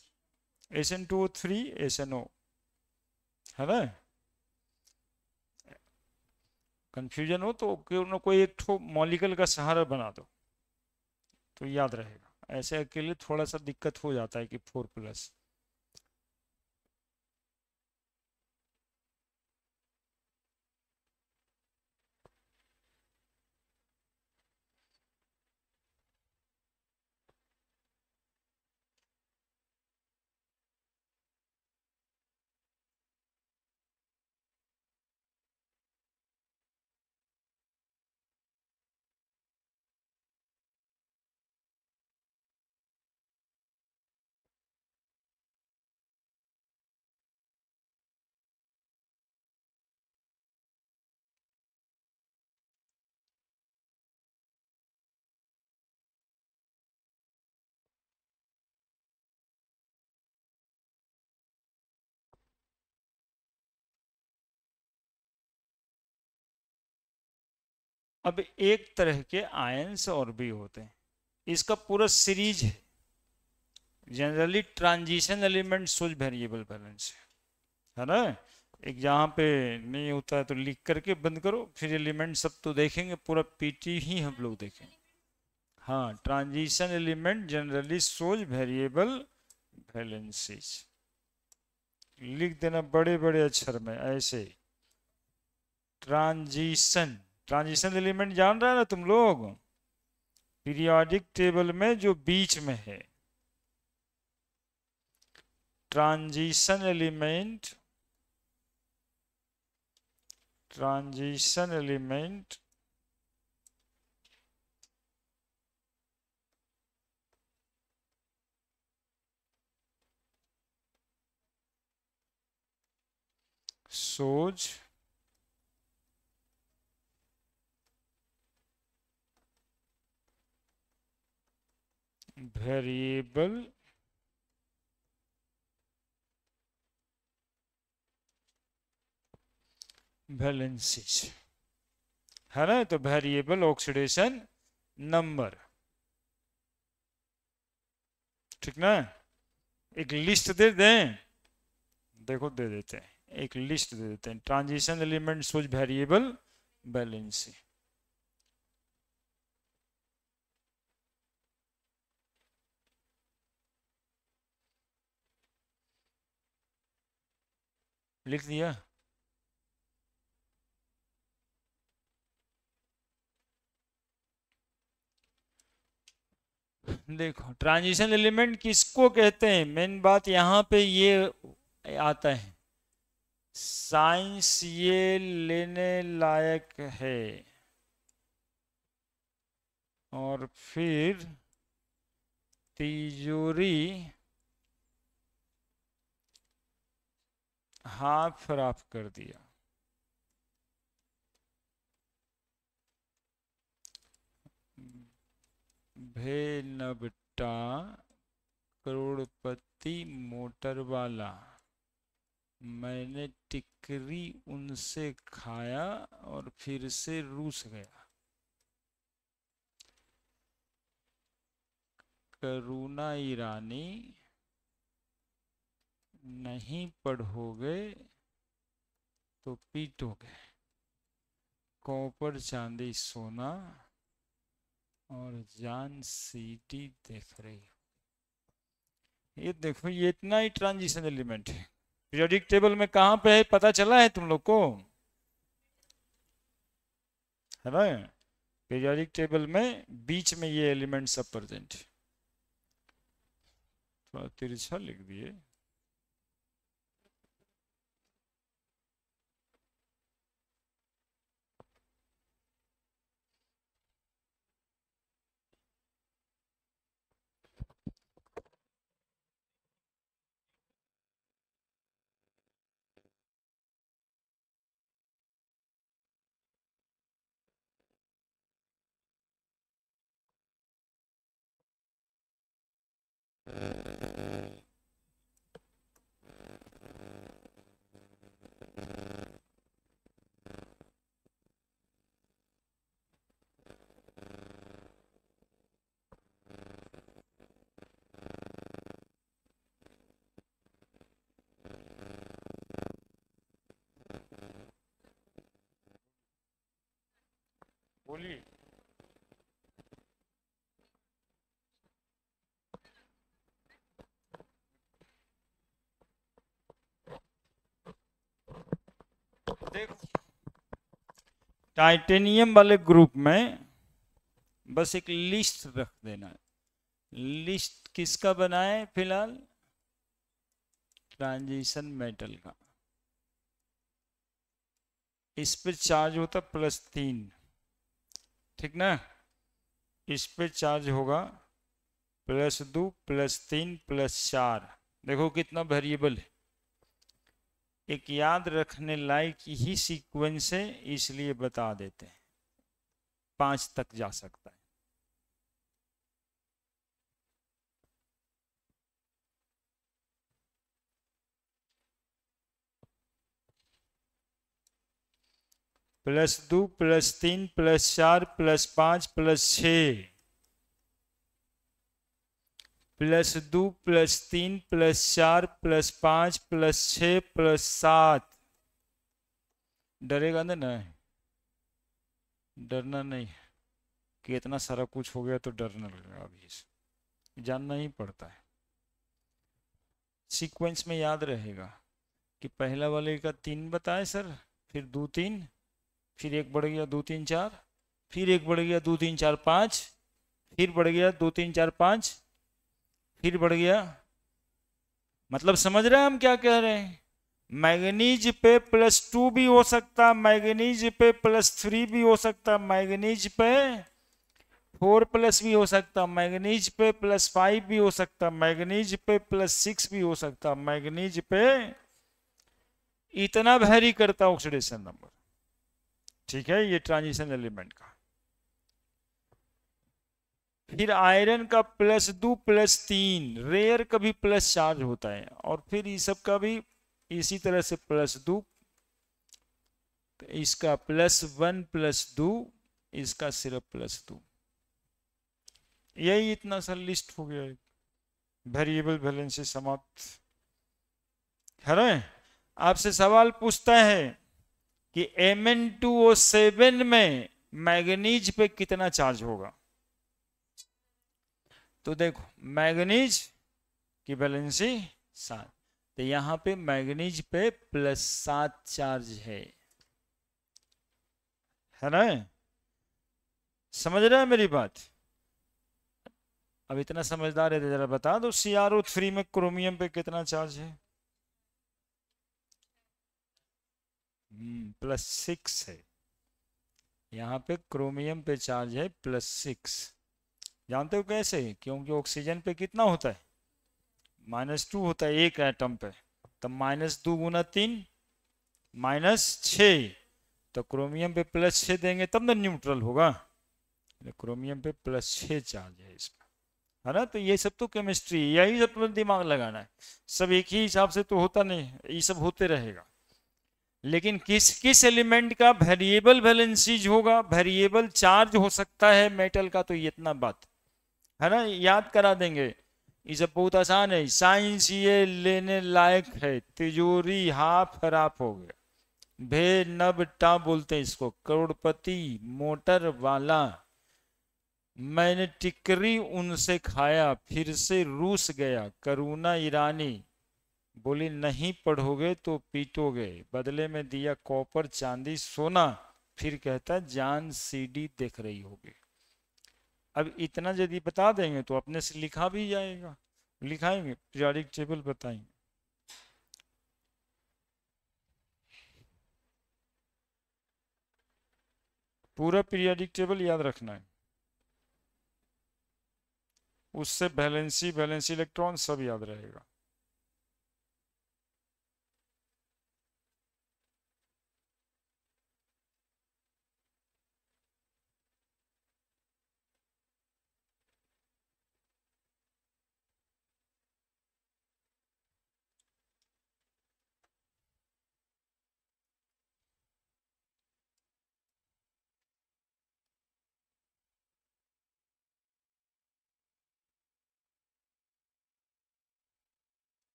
SN2O3 SNO, है ना। कंफ्यूजन हो तो कोई ना कोई एक ठो मॉलिक्यूल का सहारा बना दो तो याद रहेगा। ऐसे अकेले थोड़ा सा दिक्कत हो जाता है कि 4 प्लस। अब एक तरह के आयंस और भी होते हैं, इसका पूरा सीरीज है। जनरली ट्रांजिशन एलिमेंट सोच वेरिएबल बैलेंस है ना। एक जहाँ पे नहीं होता है तो लिख करके बंद करो, फिर एलिमेंट सब तो देखेंगे, पूरा पीटी ही हम लोग देखेंगे। हाँ, ट्रांजिशन एलिमेंट जनरली सोच वेरिएबल बैलेंसेस, लिख देना बड़े बड़े अक्षर में ऐसे। ट्रांजिशन, ट्रांजिशन एलिमेंट जान रहा है ना तुम लोग, पीरियोडिक टेबल में जो बीच में है। Transition element, transition element shows variable valencies, है ना। तो वेरिएबल ऑक्सीडेशन नंबर, ठीक ना। एक लिस्ट दे दें, देखो दे देते हैं, एक लिस्ट दे देते हैं। ट्रांजिशन एलिमेंट सोच वेरिएबल बैलेंसी, लिख दिया। देखो ट्रांजिशन एलिमेंट किसको कहते हैं, मेन बात यहाँ पे ये आता है। साइंस ये लेने लायक है। और फिर तिजोरी हाफ राफ कर दिया। भेनबटा करोड़पति मोटर वाला, मैंने टिकरी उनसे खाया और फिर से रूस गया। करुणा ईरानी, नहीं पढ़ोगे तो पीटोगे, कॉपर चांदी सोना और जान सीटी देख रही हो। ये देखो, ये इतना ही ट्रांजिशन एलिमेंट है। पीरियोडिक टेबल में कहां पे है पता चला है तुम लोग को? है ना, पीरियोडिक टेबल में बीच में ये एलिमेंट सब प्रेजेंट है। थोड़ा तिरछा लिख दिए। बोलिए। देखो, टाइटेनियम वाले ग्रुप में बस एक लिस्ट रख देना है। लिस्ट किसका बनाए? फिलहाल ट्रांजिशन मेटल का। इस पे चार्ज होता +3, ठीक ना? इस पे चार्ज होगा +2 +3 +4। देखो कितना वेरिएबल है। एक याद रखने लायक ही सीक्वेंस है, इसलिए बता देते हैं। 5 तक जा सकता है। +2 +3 +4 +5 +6, +2 +3 +4 +5 +6 +7। डरेगा ना? नहीं, डरना नहीं कि इतना सारा कुछ हो गया तो डरना लगेगा। अभी जानना ही पड़ता है। सीक्वेंस में याद रहेगा कि पहला वाले का 3 बताए सर, फिर 2 3, फिर 1 बढ़ गया 2 3 4, फिर 1 बढ़ गया 2 3 4 5, फिर बढ़ गया 2 3 4 5, फिर बढ़ गया। मतलब समझ रहे हैं हम क्या कह रहे हैं? मैग्नीज पे +2 भी हो सकता, मैग्नीज पे +3 भी हो सकता, मैग्नीज पे 4+ भी हो सकता, मैग्नीज पे +5 भी हो सकता, मैग्नीज पे +6 भी हो सकता, मैग्नीज पे इतना वैरी करता ऑक्सीडेशन नंबर। ठीक है, ये ट्रांजिशन एलिमेंट का। फिर आयरन का +2 +3, रेयर का भी प्लस चार्ज होता है, और फिर ये सब का भी इसी तरह से +2, इसका +1 +2, इसका सिर्फ +2। यही इतना सा लिस्ट हो गया। वेरिएबल वैलेंसी समाप्त है ना? आपसे सवाल पूछता है कि Mn2O7 में मैग्नीज पे कितना चार्ज होगा? तो देखो, मैग्नीज की वैलेंसी 7, तो यहां पे मैग्नीज पे +7 चार्ज है ना? समझ रहे हैं मेरी बात? अब इतना समझदार है तो जरा बता दो, CrO3 में क्रोमियम पे कितना चार्ज है? +6 है। यहाँ पे क्रोमियम पे चार्ज है +6। जानते हो कैसे? क्योंकि ऑक्सीजन पे कितना होता है? -2 होता है एक एटम पे। तो -2 × 3 -6, तो क्रोमियम पे +6 देंगे तब ना न्यूट्रल होगा। क्रोमियम पे +6 चार्ज है इसमें, है ना? तो ये सब तो केमिस्ट्री, यही सब दिमाग लगाना है। सब एक ही हिसाब से तो होता नहीं, ये सब होते रहेगा। लेकिन किस किस एलिमेंट का वेरिएबल वैलेंसीज होगा, वेरिएबल चार्ज हो सकता है मेटल का, तो ये इतना बात है ना, याद करा देंगे। ये सब बहुत आसान है। साइंस ये लेने लायक है, तिजोरी हाफ खराब हो गया। भे नब टा बोलते हैं इसको, करोड़पति मोटर वाला। मैंने टिकरी उनसे खाया, फिर से रूस गया। करुणा ईरानी बोली नहीं पढ़ोगे तो पीटोगे, बदले में दिया कॉपर चांदी सोना। फिर कहता जान सीडी देख रही होगी। अब इतना यदि बता देंगे तो अपने से लिखा भी जाएगा। लिखाएंगे, पीरियोडिक टेबल बताएंगे। पूरा पीरियोडिक टेबल याद रखना है, उससे वैलेंसी वैलेंसी इलेक्ट्रॉन सब याद रहेगा।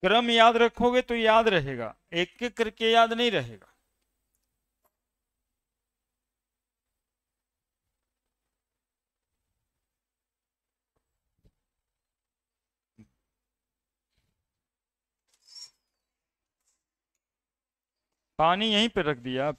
क्रम याद रखोगे तो याद रहेगा, एक एक करके याद नहीं रहेगा। पानी यहीं पे रख दिया आप।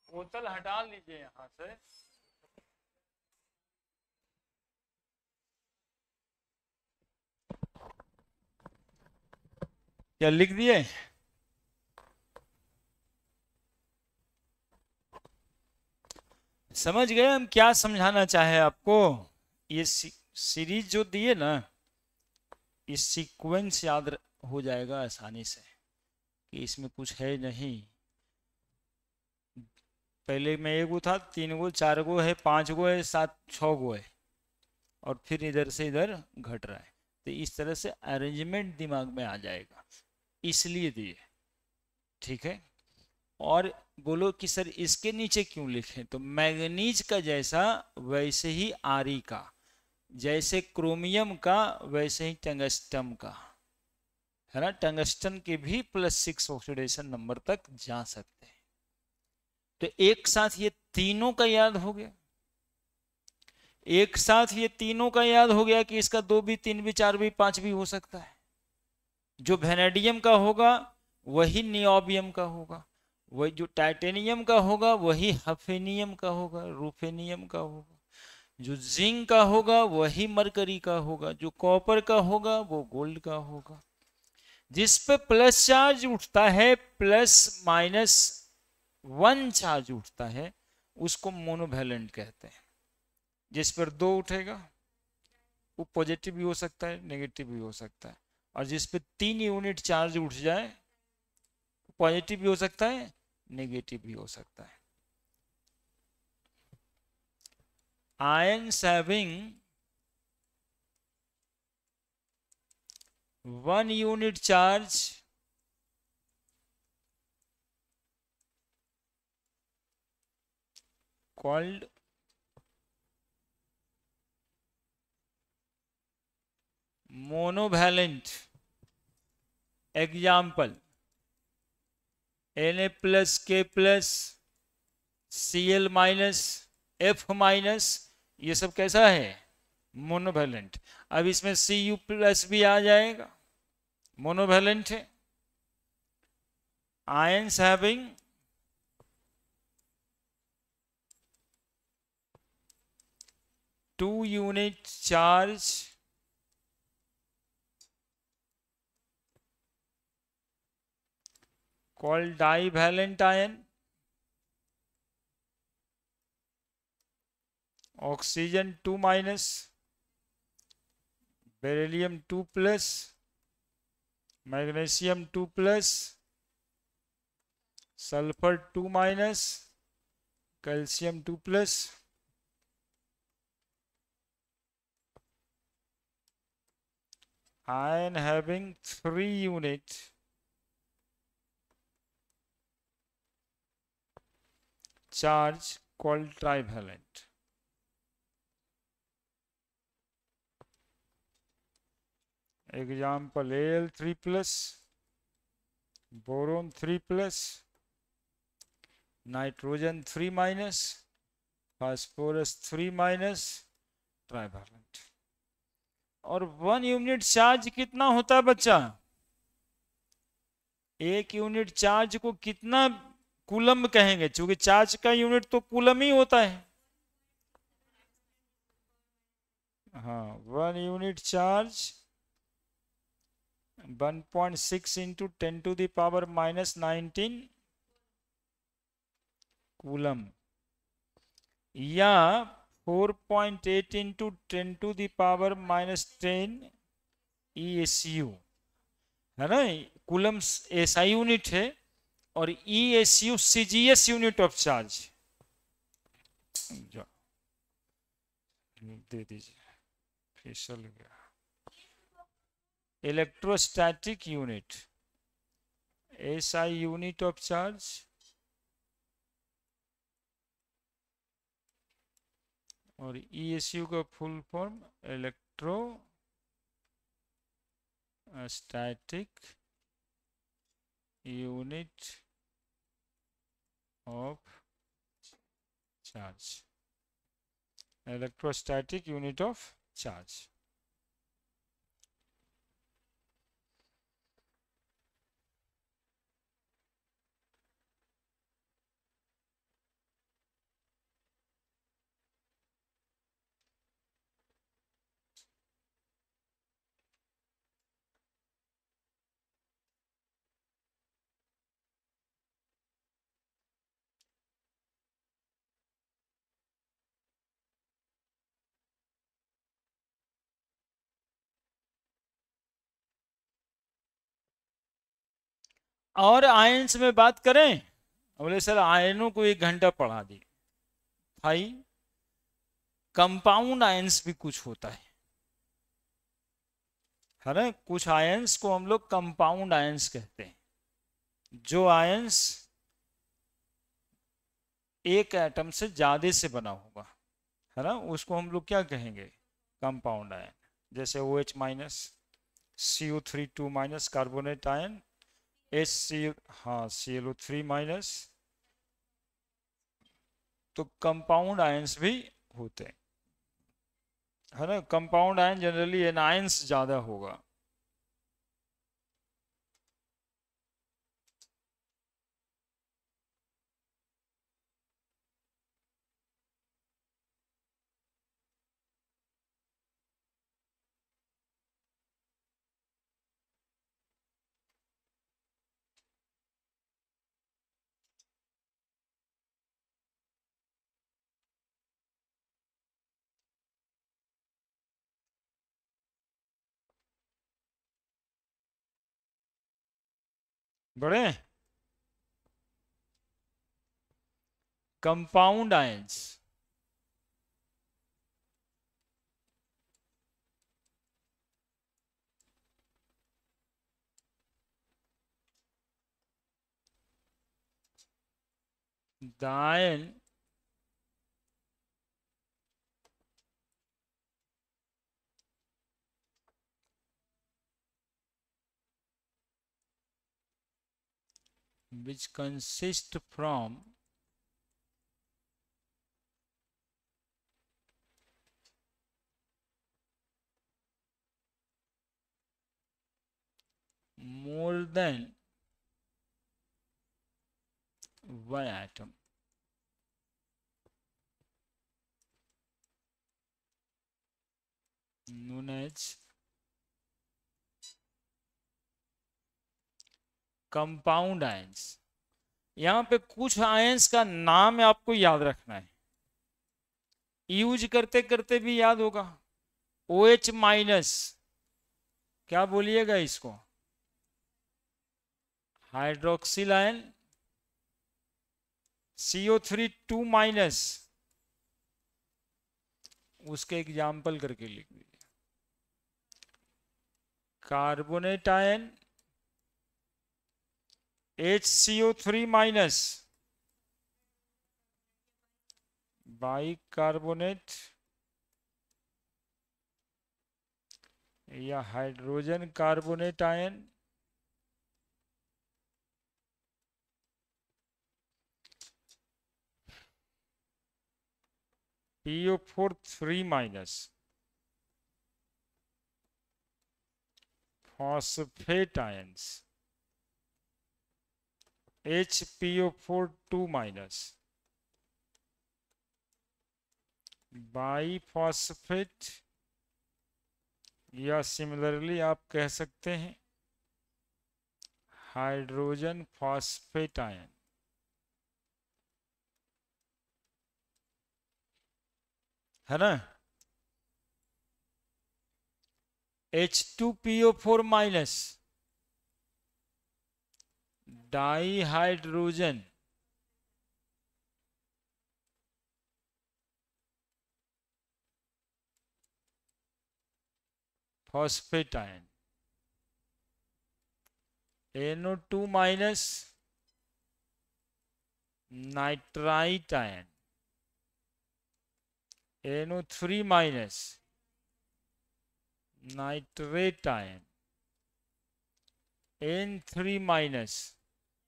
बोतल हटा लीजिए यहां से। क्या लिख दिए? समझ गए हम क्या समझाना चाहे आपको? ये सीरीज जो दिए ना, इस सीक्वेंस याद हो जाएगा आसानी से कि इसमें कुछ है नहीं। पहले में एक गो था, तीन गो, चार गो है, पांच गो है, सात छह गो है, और फिर इधर से इधर घट रहा है। तो इस तरह से अरेंजमेंट दिमाग में आ जाएगा, इसलिए दिए। ठीक है। और बोलो कि सर इसके नीचे क्यों लिखें, तो मैग्नीज का जैसा वैसे ही आरी का, जैसे क्रोमियम का वैसे ही टंगस्टन का, है ना। टंगस्टन के भी +6 ऑक्सीडेशन नंबर तक जा सकते हैं। तो एक साथ ये तीनों का याद हो गया। एक साथ ये तीनों का याद हो गया कि इसका 2 भी, 3 भी, 4 भी, 5 भी हो सकता है। जो वेनेडियम का होगा वही नियोबियम का होगा, वही जो टाइटेनियम का होगा वही हफेनियम का होगा, रूफेनियम का होगा। जो जिंक का होगा वही मरकरी का होगा, जो कॉपर का होगा वो गोल्ड का होगा। जिस पे प्लस चार्ज उठता है, +-1 चार्ज उठता है, उसको मोनोवैलेंट कहते हैं। जिस पर 2 उठेगा वो पॉजिटिव भी हो सकता है, नेगेटिव भी हो सकता है। और जिस पे 3 यूनिट चार्ज उठ जाए, पॉजिटिव भी हो सकता है, नेगेटिव भी हो सकता है। Ions having 1 unit charge called monovalent. Example, Na plus K plus Cl minus F minus, ये सब कैसा है? मोनोवैलेंट. अब इसमें Cu प्लस भी आ जाएगा, मोनोवैलेंट है. Ions having two unit charge called divalent ion. Oxygen 2 minus, beryllium 2 plus, magnesium 2 plus, sulfur 2 minus, calcium 2 plus. Ion having 3 unit charge called trivalent. Example, Al3 plus, boron 3 plus, nitrogen 3 minus, phosphorus 3 minus, trivalent. और 1 यूनिट चार्ज कितना होता है बच्चा? 1 यूनिट चार्ज को कितना कूलम कहेंगे? क्योंकि चार्ज का यूनिट तो कूलम ही होता है. हाँ, 1 unit charge 1.6 into 10 to the power minus 19 coulomb, या 4.8 into 10 to the power minus 10 ESU है ना. कूलम SI यूनिट है और ESU CGS unit of charge. दे दीजिए, फिसल गया. Electrostatic unit, SI unit of charge, और ESU का full form electro static unit of charge. Electrostatic unit of charge. और आयंस में बात करें, बोले सर आयनों को 1 घंटा पढ़ा दी. भाई कंपाउंड आयंस भी कुछ होता है ना. कुछ आयंस को हम लोग कंपाउंड आयंस कहते हैं. जो आयंस एक एटम से ज्यादा से बना होगा है ना, उसको हम लोग क्या कहेंगे? Compound ion. जैसे OH minus, CO3 2 minus carbonate ion, HCl, हाँ ClO3 माइनस. तो कंपाउंड आयंस भी होते हैं है ना. कंपाउंड आयन जनरली एनायंस ज्यादा होगा. बड़े compound ions the ion which consist from more than one atom. Known as compound ions. यहां पे कुछ आयंस का नाम आपको याद रखना है, यूज करते करते भी याद होगा। OH माइनस, क्या बोलिएगा इसको? Hydroxyl ion. CO3 2 माइनस, उसके एग्जाम्पल करके लिख दीजिए। Carbonate ion HCO3 minus, bicarbonate या hydrogen carbonate ion PO4 3 minus, phosphate ions HPO4 2 minus, biphosphate या सिमिलरली आप कह सकते हैं हाइड्रोजन फॉस्फेट आयन। है ना? H2PO4 minus, dihydrogen phosphate ion. NO2 minus, nitrite ion. NO3 minus, nitrate ion. N3 minus,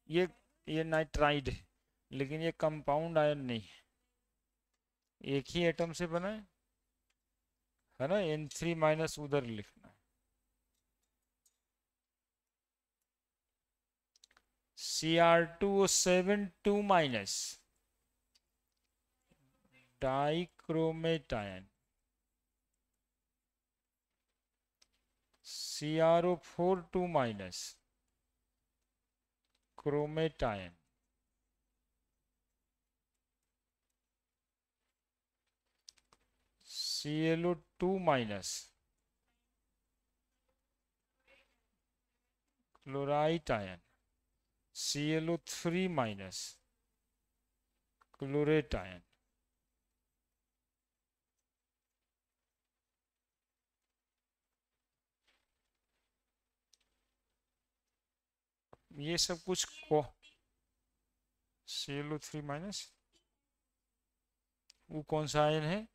ये नाइट्राइड है, लेकिन ये कंपाउंड आयन नहीं है, एक ही एटम से बना है ना। N3 माइनस उधर लिखना है। Cr2O7 2 minus, dichromate ion. CrO4 2 minus, chromate ion. ClO2 minus, chlorite ion. ClO3 minus, chlorate ion. ये सब कुछ को ClO3 माइनस, वो कौन सा आयन है?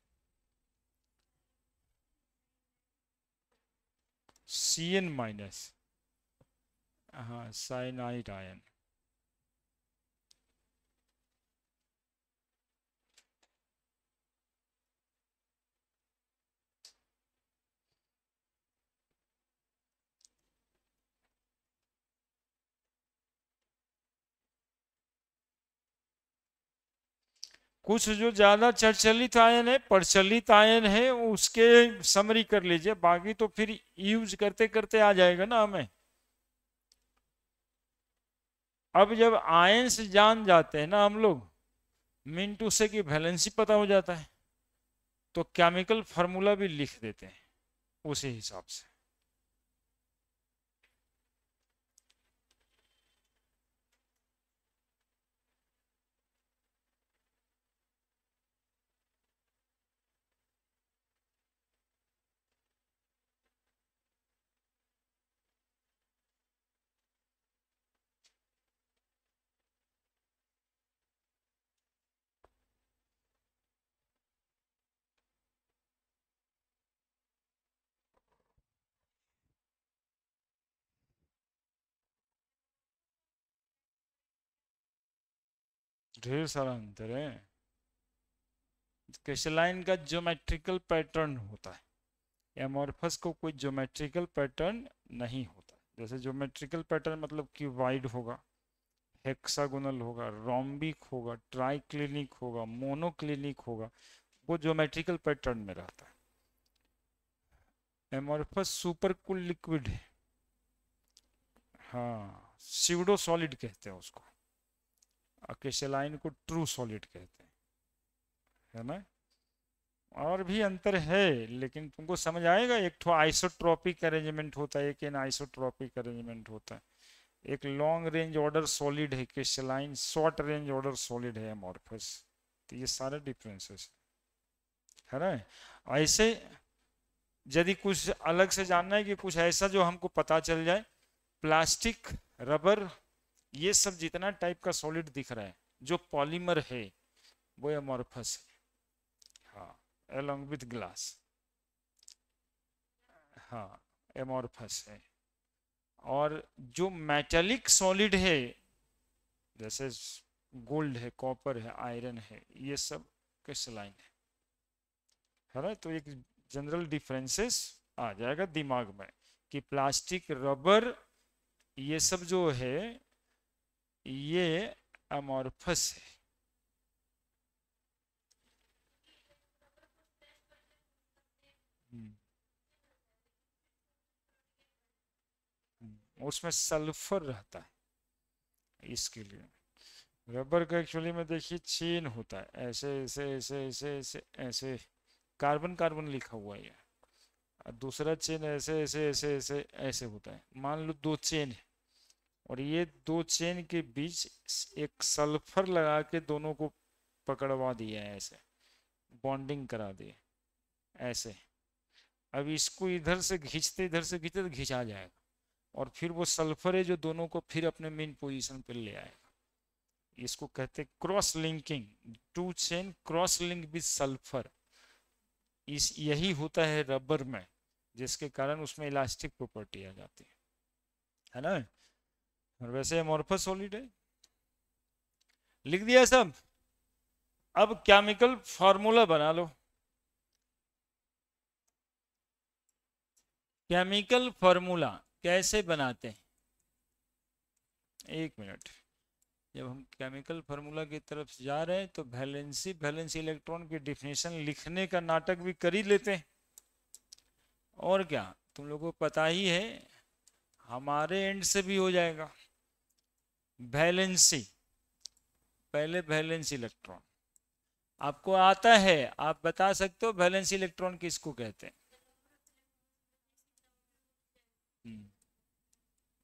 Cn माइनस, हाँ, साइनाइड आयन। कुछ जो ज्यादा प्रचलित आयन है, प्रचलित आयन है, उसके समरी कर लीजिए, बाकी तो फिर यूज करते करते आ जाएगा ना हमें। अब जब आयंस जान जाते हैं ना हम लोग, मिनटू से की वैलेंसी पता हो जाता है, तो केमिकल फार्मूला भी लिख देते हैं उसी हिसाब से। ढेर सारा अंतर है। क्रिस्टलाइन का ज्योमेट्रिकल पैटर्न होता है, एमॉर्फस को कोई ज्योमेट्रिकल पैटर्न नहीं होता। जैसे ज्योमेट्रिकल पैटर्न मतलब कि वाइड होगा, हेक्सागोनल होगा, रोम्बिक होगा, ट्राइक्लिनिक होगा, मोनोक्लिनिक होगा, वो ज्योमेट्रिकल पैटर्न में रहता है। एमॉर्फस सुपर कूल लिक्विड है, हाँ, स्यूडो सॉलिड कहते हैं उसको। क्रिस्टलाइन को ट्रू सॉलिड कहते हैं, है ना। और भी अंतर है लेकिन तुमको समझ आएगा। एक तो आइसोट्रोपिक अरेंजमेंट होता है, एक एनाइसोट्रोपिक अरेंजमेंट होता है। एक लॉन्ग रेंज ऑर्डर सॉलिड है crystalline, short range order solid है एमॉर्फस। तो ये सारे डिफरेंसेस है ना। ऐसे यदि कुछ अलग से जानना है कि कुछ ऐसा जो हमको पता चल जाए, प्लास्टिक, रबर, ये सब जितना टाइप का सॉलिड दिख रहा है जो पॉलीमर है वो एमॉर्फस है, हाँ, along with ग्लास, हाँ, एमॉर्फस है। और जो मेटेलिक सॉलिड है जैसे गोल्ड है, कॉपर है, आयरन है, ये सब क्रिस्टलाइन है ना। तो एक जनरल डिफरेंसेस आ जाएगा दिमाग में कि प्लास्टिक, रबर, ये सब जो है ये अमॉर्फस है। उसमें सल्फर रहता है इसके लिए। रबर का एक्चुअली में देखिए चेन होता है, ऐसे ऐसे ऐसे ऐसे ऐसे ऐसे, कार्बन कार्बन लिखा हुआ है। और दूसरा चेन ऐसे ऐसे ऐसे ऐसे ऐसे होता है। मान लो दो चेन है और ये दो चेन के बीच एक सल्फर लगा के दोनों को पकड़वा दिया है, ऐसे बॉन्डिंग करा दिए ऐसे। अब इसको इधर से खींचते तो खिंचा जाएगा और फिर वो सल्फर है जो दोनों को फिर अपने मेन पोजीशन पर ले आएगा। इसको कहते हैं cross linking, to chain cross link with sulphur. इस यही होता है रबर में, जिसके कारण उसमें इलास्टिक प्रॉपर्टी आ जाती है ना। और वैसे अमॉर्फस सॉलिड है, लिख दिया सब। अब केमिकल फार्मूला बना लो। केमिकल फार्मूला कैसे बनाते हैं, एक मिनट। जब हम केमिकल फार्मूला की तरफ जा रहे हैं तो वैलेंसी इलेक्ट्रॉन की डिफिनेशन लिखने का नाटक भी कर ही लेते हैं। और क्या, तुम लोगों को पता ही है, हमारे एंड से भी हो जाएगा। वैलेंसी, पहले वैलेंसी इलेक्ट्रॉन आपको आता है, आप बता सकते हो वैलेंसी इलेक्ट्रॉन किसको कहते हैं।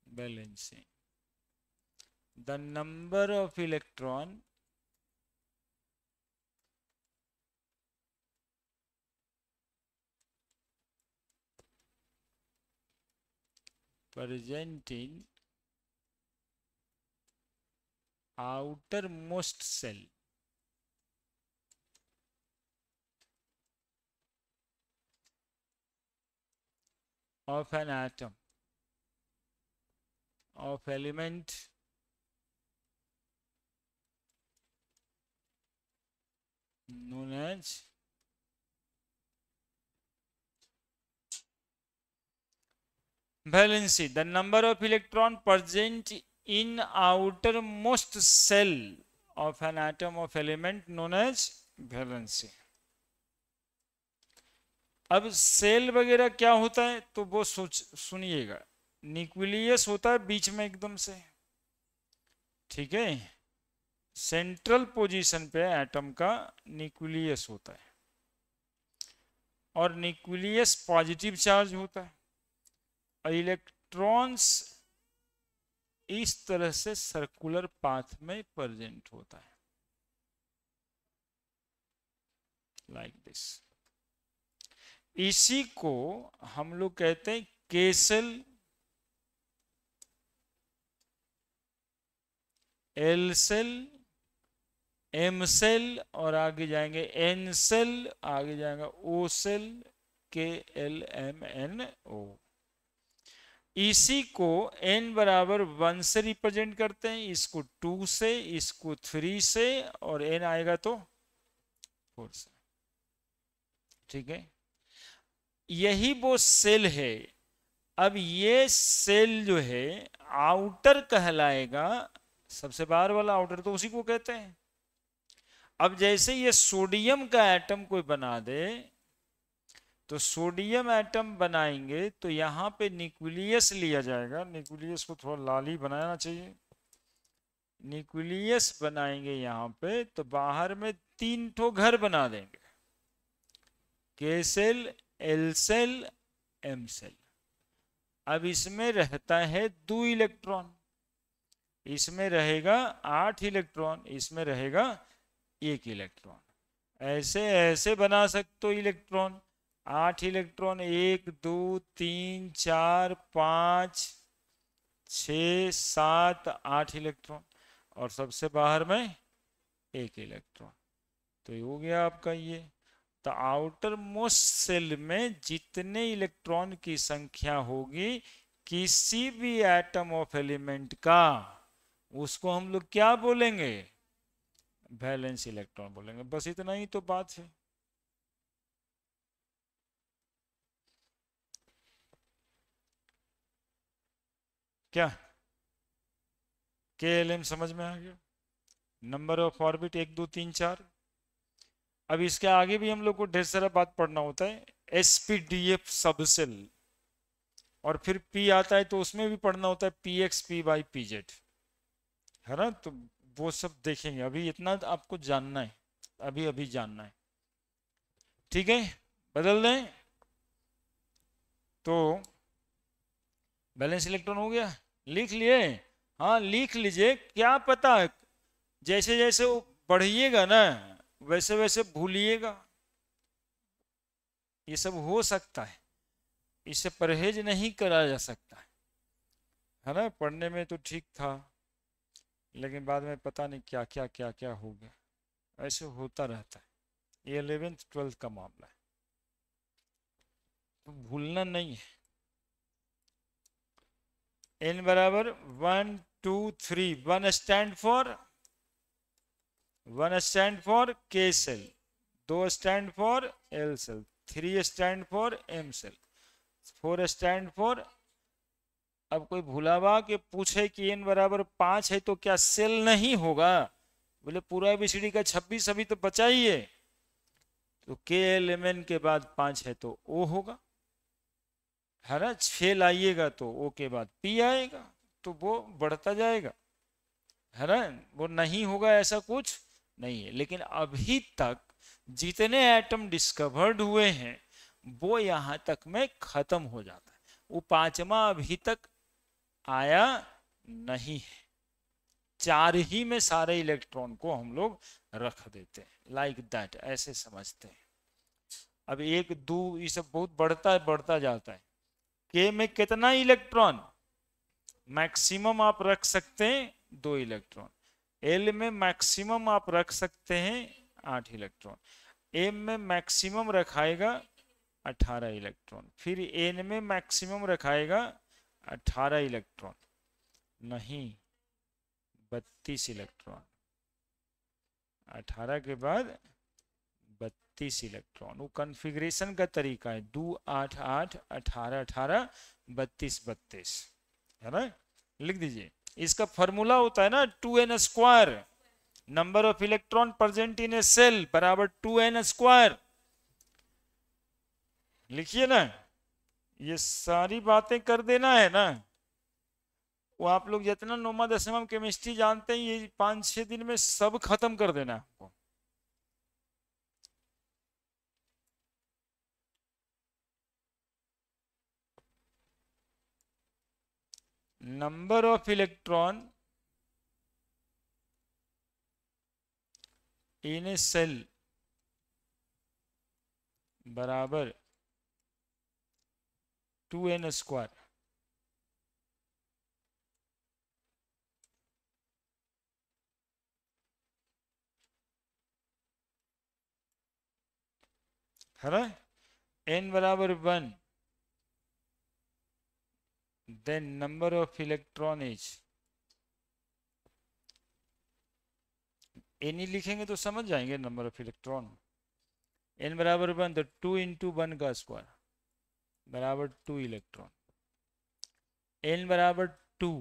Valency, the number of electron present in outermost cell of an atom of element known as valency, the number of electron present in outermost cell of an atom of element known as valency। अब सेल वगैरह क्या होता है तो वो सुनिएगा। न्यूक्लियस होता है बीच में एकदम से, ठीक है, सेंट्रल पोजीशन पे एटम का न्यूक्लियस होता है और न्यूक्लियस पॉजिटिव चार्ज होता है और इलेक्ट्रॉन्स इस तरह से सर्कुलर पाथ में प्रेजेंट होता है, लाइक दिस। इसी को हम लोग कहते हैं K shell, L shell, M shell और आगे जाएंगे एन सेल, आगे जाएगा O shell, K L M N O. इसी को n बराबर 1 से रिप्रेजेंट करते हैं, इसको 2 से, इसको 3 से, और n आएगा तो 4 से। ठीक है, यही वो सेल है। अब ये सेल जो है आउटर कहलाएगा, सबसे बाहर वाला आउटर तो उसी को कहते हैं। अब जैसे ये सोडियम का एटम कोई बना दे, तो सोडियम एटम बनाएंगे तो यहाँ पे न्यूक्लियस लिया जाएगा, न्यूक्लियस को थोड़ा लाल ही बनाना चाहिए, न्यूक्लियस बनाएंगे यहाँ पे, तो बाहर में 3 ठो घर बना देंगे, K shell, L shell, M shell. अब इसमें रहता है 2 इलेक्ट्रॉन, इसमें रहेगा 8 इलेक्ट्रॉन, इसमें रहेगा 1 इलेक्ट्रॉन। ऐसे ऐसे बना सकते हो इलेक्ट्रॉन, 8 इलेक्ट्रॉन, 1 2 3 4 5 6 7 8 इलेक्ट्रॉन, और सबसे बाहर में 1 इलेक्ट्रॉन। तो ये हो गया आपका ये। तो आउटर मोस्ट सेल में जितने इलेक्ट्रॉन की संख्या होगी किसी भी एटम ऑफ एलिमेंट का, उसको हम लोग क्या बोलेंगे, वैलेंस इलेक्ट्रॉन बोलेंगे। बस इतना ही तो बात है। क्या के एल एम समझ में आ गया? Number of orbit 1 2 3 4। अब इसके आगे भी हम लोग को ढेर सारा बात पढ़ना होता है, एसपीडीएफ सबसेल, और फिर पी आता है तो उसमें भी पढ़ना होता है P X P Y P Z, है ना। तो वो सब देखेंगे, अभी इतना आपको जानना है, अभी अभी जानना है। ठीक है, बदल दें तो बैलेंस इलेक्ट्रॉन हो गया, लिख लिए? हाँ लिख लीजिए, क्या पता जैसे जैसे वो बढ़िएगा ना वैसे वैसे भूलिएगा, ये सब हो सकता है, इससे परहेज नहीं करा जा सकता है ना। पढ़ने में तो ठीक था, लेकिन बाद में पता नहीं क्या क्या क्या क्या हो गया, ऐसे होता रहता है। ये 11th 12th का मामला है, तो भूलना नहीं है। n बराबर 1 2 3, 1 stand for K shell, 2 stand for L shell, 3 stand for M shell, 4 stand for. अब कोई भुलावा के पूछे कि n बराबर 5 है तो क्या सेल नहीं होगा? बोले पूरा एबीसीडी का 26 अभी तो बचा ही है, तो के एल एम एन के बाद 5 है तो ओ होगा, है ना। 6 लाइएगा तो ओ के बाद पी आएगा, तो वो बढ़ता जाएगा, है ना। वो नहीं होगा ऐसा कुछ नहीं है। लेकिन अभी तक जितने एटम डिस्कवर्ड हुए हैं वो यहां तक में खत्म हो जाता है, वो 5वां अभी तक आया नहीं है। 4 ही में सारे इलेक्ट्रॉन को हम लोग रख देते हैं, लाइक दैट, ऐसे समझते हैं। अब 1 2 ये सब बहुत बढ़ता जाता है। के में कितना इलेक्ट्रॉन मैक्सिमम आप रख सकते हैं? 2 इलेक्ट्रॉन। एल में मैक्सिमम आप रख सकते हैं 8 इलेक्ट्रॉन। एम में मैक्सिमम रखाएगा 18 इलेक्ट्रॉन। फिर एन में मैक्सिमम रखाएगा 18 इलेक्ट्रॉन, नहीं 32 इलेक्ट्रॉन। 18 के बाद 32 इलेक्ट्रॉन, वो कॉन्फ़िगरेशन का तरीका है, 2 8 8 18 18 32 32, है ना। लिख दीजिए, इसका फॉर्मूला होता है ना 2n², number of electron present in a shell बराबर 2n²। लिखिए ना, ये सारी बातें कर देना है ना। वो आप लोग जितना नोमा दसवां केमिस्ट्री जानते हैं ये 5-6 दिन में सब खत्म कर देना है आपको। Number of electron in a shell बराबर 2n²। है ना। n बराबर 1, then number of electron is, n ही लिखेंगे तो समझ जाएंगे नंबर ऑफ इलेक्ट्रॉन। n बराबर 1 तो 2 इंटू 1 का स्क्वायर बराबर 2 इलेक्ट्रॉन। n बराबर 2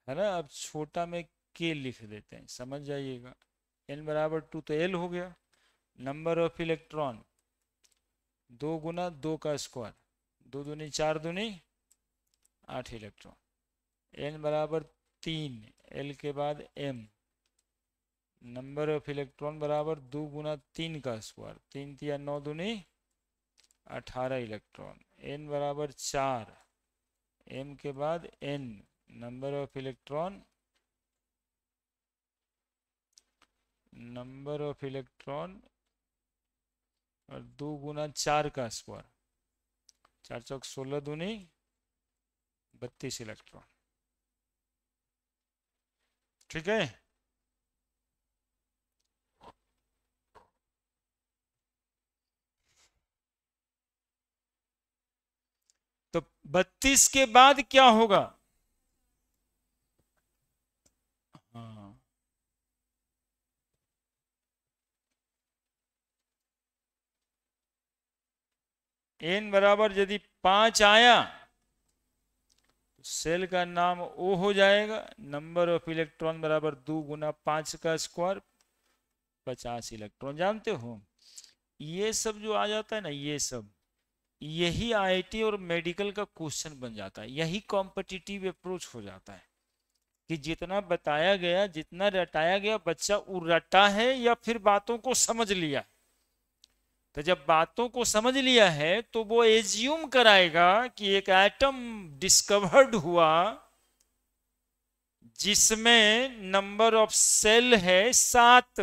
है ना, अब छोटा में k लिख देते हैं, समझ जाइएगा। n बराबर 2 तो l हो गया। नंबर ऑफ इलेक्ट्रॉन 2 गुना 2 का स्क्वायर, 2 दूनी 4 दूनी 8 इलेक्ट्रॉन। n बराबर 3, l के बाद m, नंबर ऑफ इलेक्ट्रॉन बराबर 2 गुना 3 का स्क्वायर, 3 तिया 9 दूनी 18 इलेक्ट्रॉन। n बराबर 4, m के बाद n, नंबर ऑफ इलेक्ट्रॉन और 2 गुना 4 का स्क्वायर, 4 चौक 16 दूनी 32 इलेक्ट्रॉन। ठीक है, तो 32 के बाद क्या होगा? हाँ, n बराबर यदि 5 आया तो सेल का नाम O हो जाएगा। नंबर ऑफ इलेक्ट्रॉन बराबर 2 गुना 5 का स्क्वायर 50 इलेक्ट्रॉन। जानते हो ये सब जो आ जाता है ना, ये सब यही आईआईटी और मेडिकल का क्वेश्चन बन जाता है, यही कॉम्पिटिटिव अप्रोच हो जाता है कि जितना बताया गया, जितना रटाया गया, बच्चा वो रटा है या फिर बातों को समझ लिया। तो जब बातों को समझ लिया है तो वो एज्यूम कराएगा कि एक एटम डिस्कवर्ड हुआ जिसमें नंबर ऑफ सेल है 7।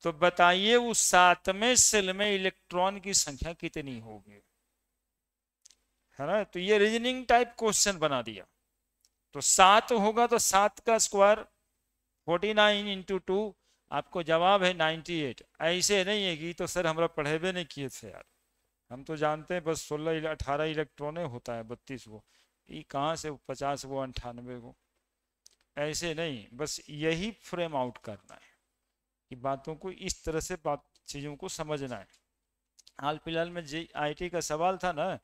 तो बताइए उस 7वें सेल में इलेक्ट्रॉन की संख्या कितनी होगी, है ना। तो ये रीजनिंग टाइप क्वेश्चन बना दिया। तो 7 होगा तो 7 का स्क्वायर 49 इंटू 2, आपको जवाब है 98। ऐसे नहीं है कि तो सर हमरा पढ़े भी नहीं किए थे यार, हम तो जानते हैं बस 18 इलेक्ट्रॉन होता है 32 को, ये कहाँ से 50 को 98 को। ऐसे नहीं, बस यही फ्रेम आउट करना है कि बातों को इस तरह से बात चीज़ों को समझना है। हाल फिलहाल में आईटी का सवाल था ना,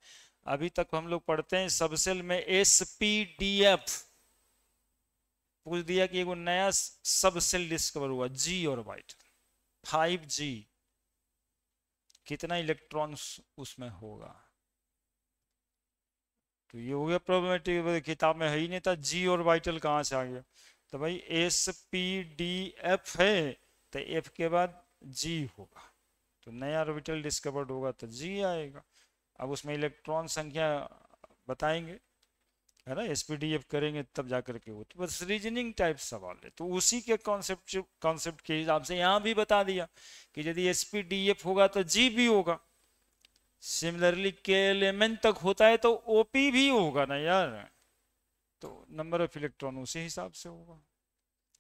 अभी तक हम लोग पढ़ते हैं सबसेल में SPDF, पूछ दिया कि एगो नया सब सेल डिस्कवर हुआ जी ऑर्बिटल 5G, कितना इलेक्ट्रॉन्स उसमें होगा। तो ये हो गया प्रॉब्लमेटिक, किताब में है ही नहीं था जी ऑर्बिटल कहाँ से आ गया। तो भाई SPDF है तो F के बाद G होगा, तो नया ऑर्बिटल डिस्कवर्ड होगा तो G आएगा। अब उसमें इलेक्ट्रॉन संख्या बताएंगे, है ना, SPDF करेंगे तब जाकर के वो, तो बस रीजनिंग टाइप सवाल है। तो उसी के कॉन्सेप्ट के हिसाब से यहाँ भी बता दिया कि यदि SPDF होगा तो G भी होगा। सिमिलरली के एलिमेंट तक होता है तो OP भी होगा ना यार, तो नंबर ऑफ इलेक्ट्रॉन उसी हिसाब से होगा।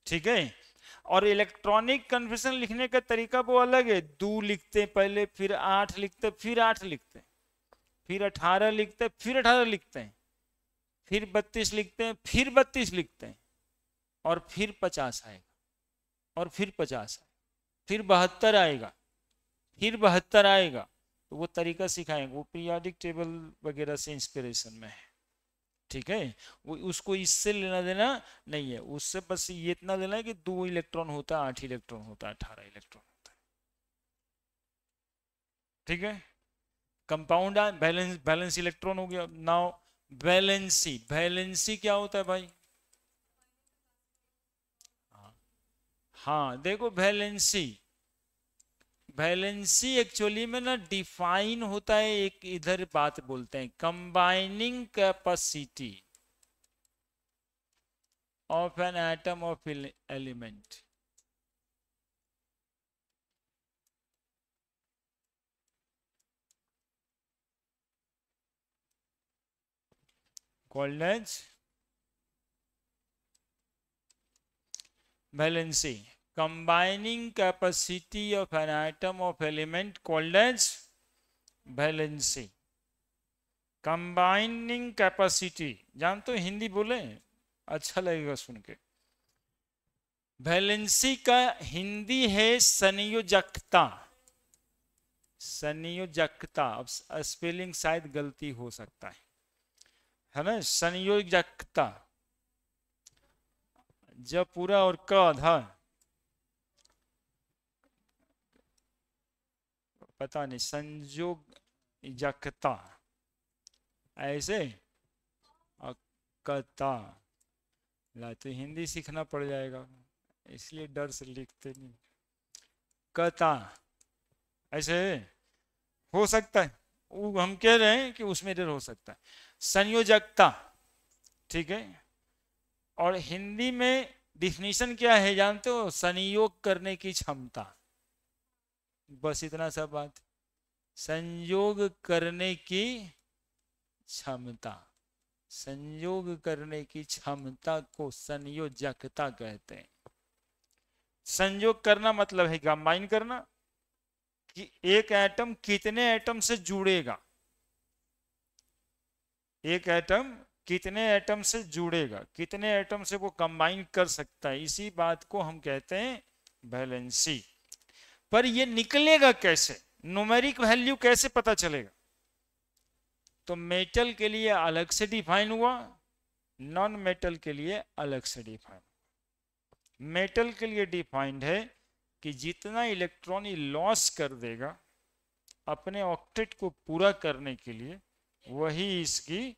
ठीक है, और इलेक्ट्रॉनिक कन्फर्मेशन लिखने का तरीका वो अलग है। 2 लिखते पहले, फिर 8 लिखते, फिर 8 लिखते, फिर 18 लिखते, फिर 18 लिखते हैं, फिर 32 लिखते हैं, फिर 32 लिखते हैं, और फिर 50 आएगा, और फिर 50 आएगा, फिर 72 आएगा, फिर 72 आएगा। तो वो तरीका सिखाएंगे, वो पीरियोडिक टेबल वगैरह से इंस्पिरेशन में है। ठीक है, वो उसको इससे लेना देना नहीं है, उससे बस ये इतना लेना है कि 2 इलेक्ट्रॉन होता है, 8 इलेक्ट्रॉन होता है, 18 इलेक्ट्रॉन होता है। ठीक है, कंपाउंड बैलेंस इलेक्ट्रॉन हो गया। नाउ वैलेंसी क्या होता है भाई? हाँ देखो, वैलेंसी एक्चुअली में ना डिफाइन होता है, एक इधर बात बोलते हैं combining capacity of N atom of element. called as valency, combining capacity of an atom of element called as valency। Combining capacity, जानते हो हिंदी बोले, अच्छा लगेगा सुन के। वैलेंसी का हिंदी है संयोजकता। संयोजकता, अब स्पेलिंग शायद गलती हो सकता है ना। संयोजकता, जब पूरा और क आधा, पता नहीं, संयोजकता ऐसे अकता। ला तो हिंदी सीखना पड़ जाएगा, इसलिए डर से लिखते नहीं। कता ऐसे हो सकता है, वो हम कह रहे हैं कि उसमें डर हो सकता है। संयोजकता, ठीक है। और हिंदी में डिफिनीशन क्या है जानते हो? संयोग करने की क्षमता, बस इतना सा बात। संयोग करने की क्षमता, संयोग करने की क्षमता को संयोजकता कहते हैं। संयोग करना मतलब है कंबाइन करना, कि एक एटम कितने एटम से जुड़ेगा, एक एटम कितने एटम से जुड़ेगा, कितने एटम से वो कंबाइन कर सकता है, इसी बात को हम कहते हैं वैलेंसी। पर ये निकलेगा कैसे, न्यूमेरिक वैल्यू कैसे पता चलेगा? तो मेटल के लिए अलग से डिफाइन हुआ, नॉन मेटल के लिए अलग से डिफाइन। मेटल के लिए डिफाइंड है कि जितना इलेक्ट्रॉन लॉस कर देगा अपने ऑक्टेट को पूरा करने के लिए, वही इसकी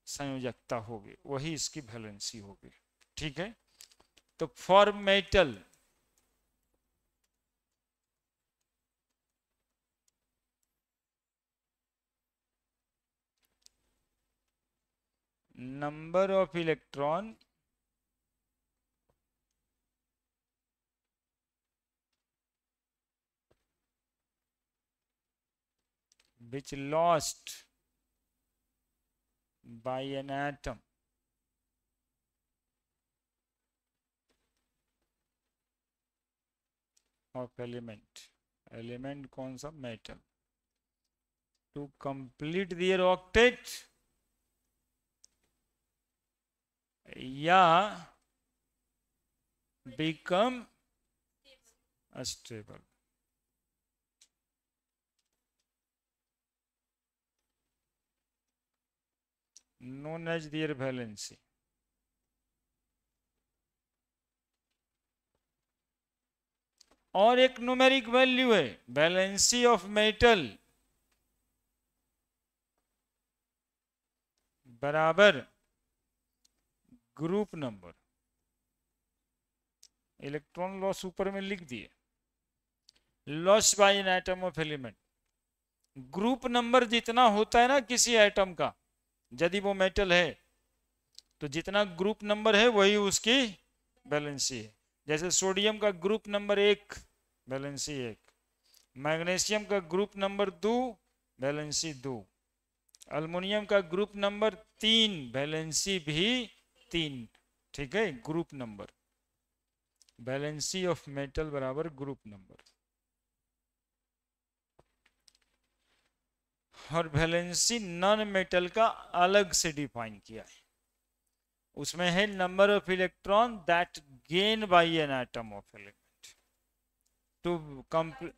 संयोजकता होगी, वही इसकी वैलेंसी होगी, ठीक है। तो for metal number of electron which lost by an atom of element, element कौन सा? metal, to complete their octet या become stable। known as their valency। और एक न्यूमेरिक वैल्यू है वैलेंसी ऑफ मेटल बराबर ग्रुप नंबर। इलेक्ट्रॉन लॉस ऊपर में लिख दिए, loss by an atom of element. Group number जितना होता है ना किसी एटम का, यदि वो मेटल है तो जितना ग्रुप नंबर है वही उसकी वैलेंसी है। जैसे सोडियम का ग्रुप नंबर 1, वैलेंसी 1। मैग्नीशियम का ग्रुप नंबर 2, वैलेंसी 2। अल्युमिनियम का ग्रुप नंबर 3, वैलेंसी भी 3, ठीक है। Group number, valency of metal बराबर ग्रुप नंबर। और वैलेंसी नॉन मेटल का अलग से डिफाइन किया है, उसमें है number of electron that gain by an atom of element to complete,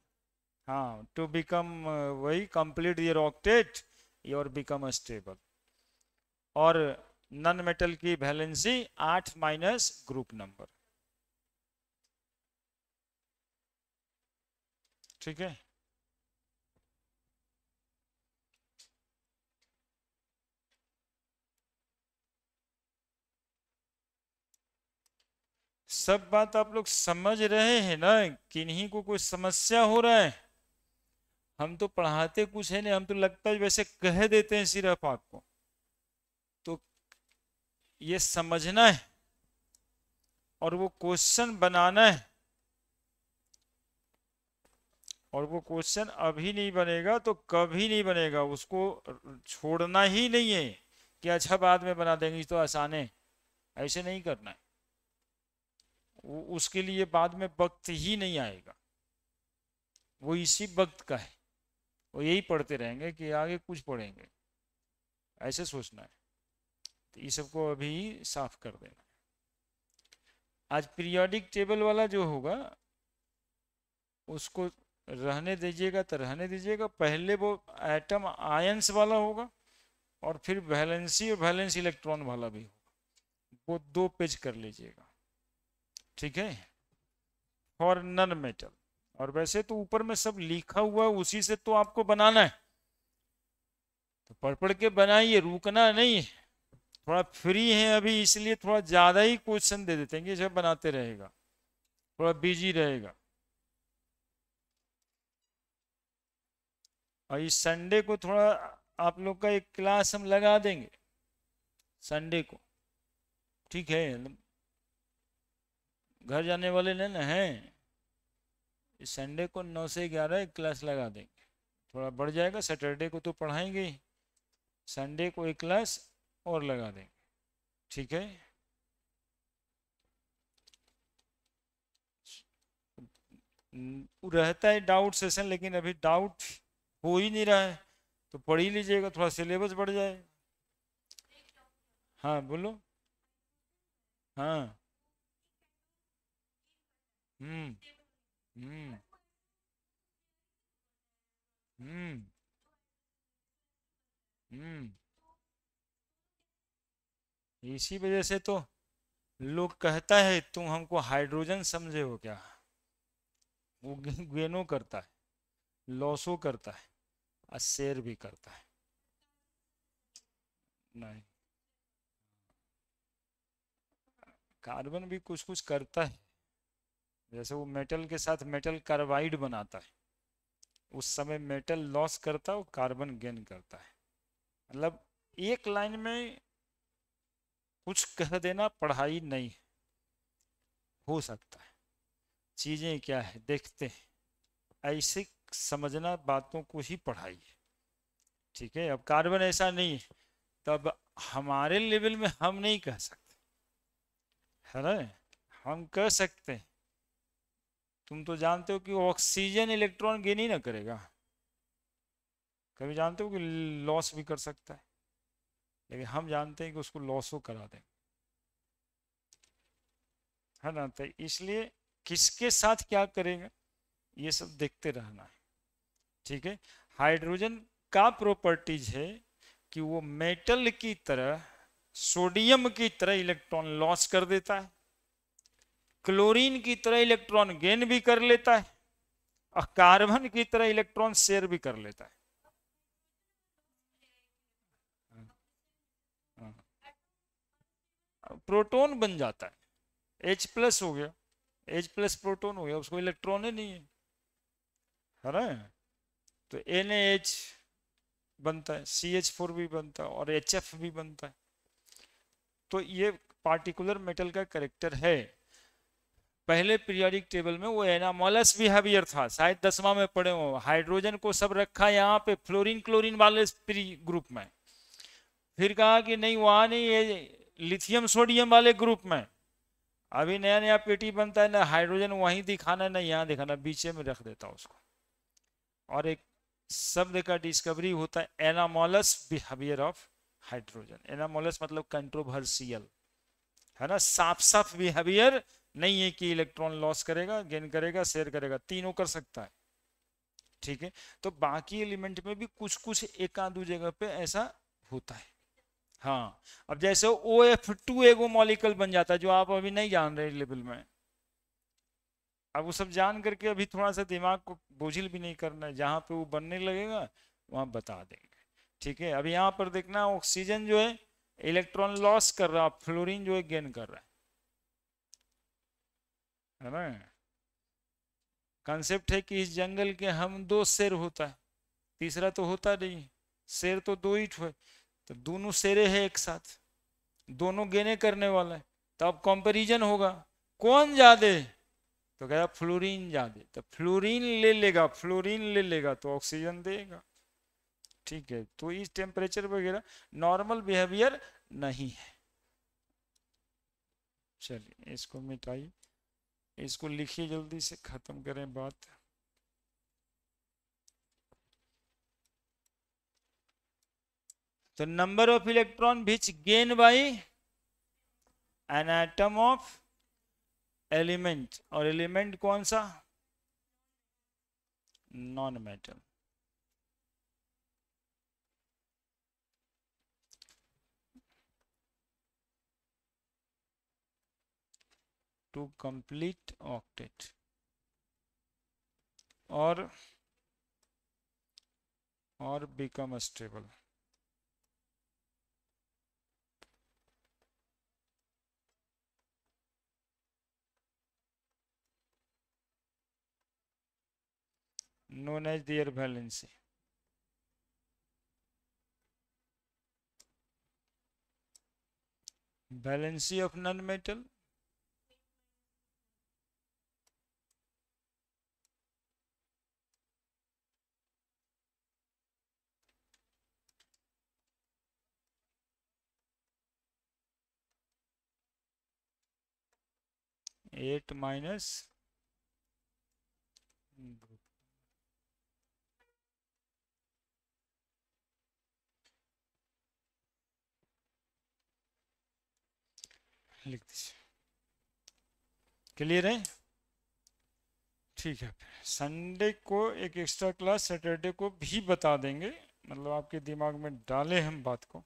हाँ, टू बिकम, वही कंप्लीट योर ऑक्टेट और बिकम स्टेबल। और नॉन मेटल की वैलेंसी 8 माइनस ग्रुप नंबर, ठीक है। सब बात आप लोग समझ रहे हैं ना? किन्हीं को कोई समस्या हो रहा है? हम तो पढ़ाते कुछ है नहीं, हम तो लगता है वैसे कह देते हैं सिर्फ आपको। तो ये समझना है और वो क्वेश्चन बनाना है, और वो क्वेश्चन अभी नहीं बनेगा तो कभी नहीं बनेगा, उसको छोड़ना ही नहीं है कि अच्छा बाद में बना देंगे तो आसान है, ऐसे नहीं करना है। उसके लिए बाद में वक्त ही नहीं आएगा, वो इसी वक्त का है, वो यही पढ़ते रहेंगे कि आगे कुछ पढ़ेंगे। ऐसे सोचना है। तो ये सबको अभी साफ कर देना। आज पीरियोडिक टेबल वाला जो होगा उसको रहने दीजिएगा तो रहने दीजिएगा। पहले वो एटम आयंस वाला होगा और फिर वैलेंसी और वैलेंस इलेक्ट्रॉन वाला भी होगा, वो 2 पेज कर लीजिएगा, ठीक है, फॉर नन मेटल। और वैसे तो ऊपर में सब लिखा हुआ है, उसी से तो आपको बनाना है, तो पढ़ पढ़ के बनाइए, रुकना नहीं। थोड़ा फ्री है अभी इसलिए थोड़ा ज़्यादा ही क्वेश्चन दे देते हैं कि जब बनाते रहेगा, थोड़ा बिजी रहेगा। और इस संडे को थोड़ा आप लोग का एक क्लास हम लगा देंगे संडे को, ठीक है। घर जाने वाले ना हैं, इस संडे को 9 से 11 एक क्लास लगा देंगे, थोड़ा बढ़ जाएगा। सैटरडे को तो पढ़ाएंगे ही, संडे को एक क्लास और लगा देंगे, ठीक है। रहता है डाउट सेशन, लेकिन अभी डाउट हो ही नहीं रहा है, तो पढ़ ही लीजिएगा, थोड़ा सिलेबस बढ़ जाए। हाँ बोलो। हाँ। हम्म। हम्म। हम्म। हम्म। इसी वजह से तो लोग कहता है तुम हमको हाइड्रोजन समझे हो क्या। वो गेनो करता है, लॉसो करता है और शेयर भी करता है। नहीं, कार्बन भी कुछ कुछ करता है। जैसे वो मेटल के साथ मेटल कार्बाइड बनाता है, उस समय मेटल लॉस करता है, वो कार्बन गेन करता है। मतलब एक लाइन में कुछ कह देना पढ़ाई नहीं है, हो सकता है। चीजें क्या है देखते हैं, ऐसे समझना बातों को ही पढ़ाई है, ठीक है। अब कार्बन ऐसा नहीं है, तब हमारे लेवल में हम नहीं कह सकते, है ना। हम कह सकते हैं, तुम तो जानते हो कि ऑक्सीजन इलेक्ट्रॉन गेन ही ना करेगा, कभी जानते हो कि लॉस भी कर सकता है, लेकिन हम जानते हैं कि उसको लॉसो करा देंगे, है ना। तो इसलिए किसके साथ क्या करेगा ये सब देखते रहना है, ठीक है। हाइड्रोजन का प्रॉपर्टीज है कि वो मेटल की तरह, सोडियम की तरह इलेक्ट्रॉन लॉस कर देता है, क्लोरीन की तरह इलेक्ट्रॉन गेन भी कर लेता है, और कार्बन की तरह इलेक्ट्रॉन शेयर भी कर लेता है। प्रोटॉन बन जाता है, H प्लस हो गया, H प्लस प्रोटॉन हो गया, उसको इलेक्ट्रॉन ही नहीं है ना। तो NaH बनता है, CH4 भी बनता है और HF भी बनता है। तो ये पार्टिकुलर मेटल का करेक्टर है। पहले पीरियोडिक टेबल में वो एनामोलस बिहेवियर था, शायद 10वां में पढ़े हो। हाइड्रोजन को सब रखा यहाँ पे फ्लोरीन क्लोरीन वाले ग्रुप में, फिर कहा कि नहीं वहां नहीं, ये लिथियम सोडियम वाले ग्रुप में। अभी नया नया पेटी बनता है ना, हाइड्रोजन वहीं दिखाना ना यहाँ दिखाना, बीचे में रख देता उसको। और एक शब्द का डिस्कवरी होता है, anomalous behaviour of hydrogen. Anomalous मतलब कंट्रोवर्शियल, है ना। साफ साफ बिहेवियर नहीं है कि इलेक्ट्रॉन लॉस करेगा, गेन करेगा, शेयर करेगा, तीनों कर सकता है, ठीक है। तो बाकी एलिमेंट में भी कुछ कुछ एक आध जगह पे ऐसा होता है। हाँ, अब जैसे OF2 एगो मॉलिक्यूल बन जाता है, जो आप अभी नहीं जान रहे लेवल में। अब वो सब जान करके अभी थोड़ा सा दिमाग को बोझिल भी नहीं करना है, जहां पे वो बनने लगेगा वहां बता देंगे, ठीक है। अभी यहाँ पर देखना, ऑक्सीजन जो है इलेक्ट्रॉन लॉस कर रहा है, फ्लोरीन जो है गेन कर रहा है ना। कंसेप्ट है कि इस जंगल के हम 2 शेर होता है, तीसरा तो होता नहीं। शेर तो 2 ही ठो है, तो दोनों शेरे हैं एक साथ, दोनों गेने करने वाला है, तो अब कंपैरिजन होगा कौन ज्यादा। तो कहा फ्लोरीन ज्यादा, तो फ्लोरीन ले लेगा, फ्लोरीन ले लेगा तो ऑक्सीजन देगा, ठीक है। तो इस टेम्परेचर वगैरह नॉर्मल बिहेवियर नहीं है। चलिए इसको मिटाइए, इसको लिखिए, जल्दी से खत्म करें बात। तो number of electron which gain by an atom of element, और एलिमेंट कौन सा? Non metal. To complete octet, और become stable. known as their valency। valency of non-metal, eight minus लिख दीजिए। क्लियर है? ठीक है, संडे को एक एक्स्ट्रा क्लास, सैटरडे को भी बता देंगे, मतलब आपके दिमाग में डालें हम बात को।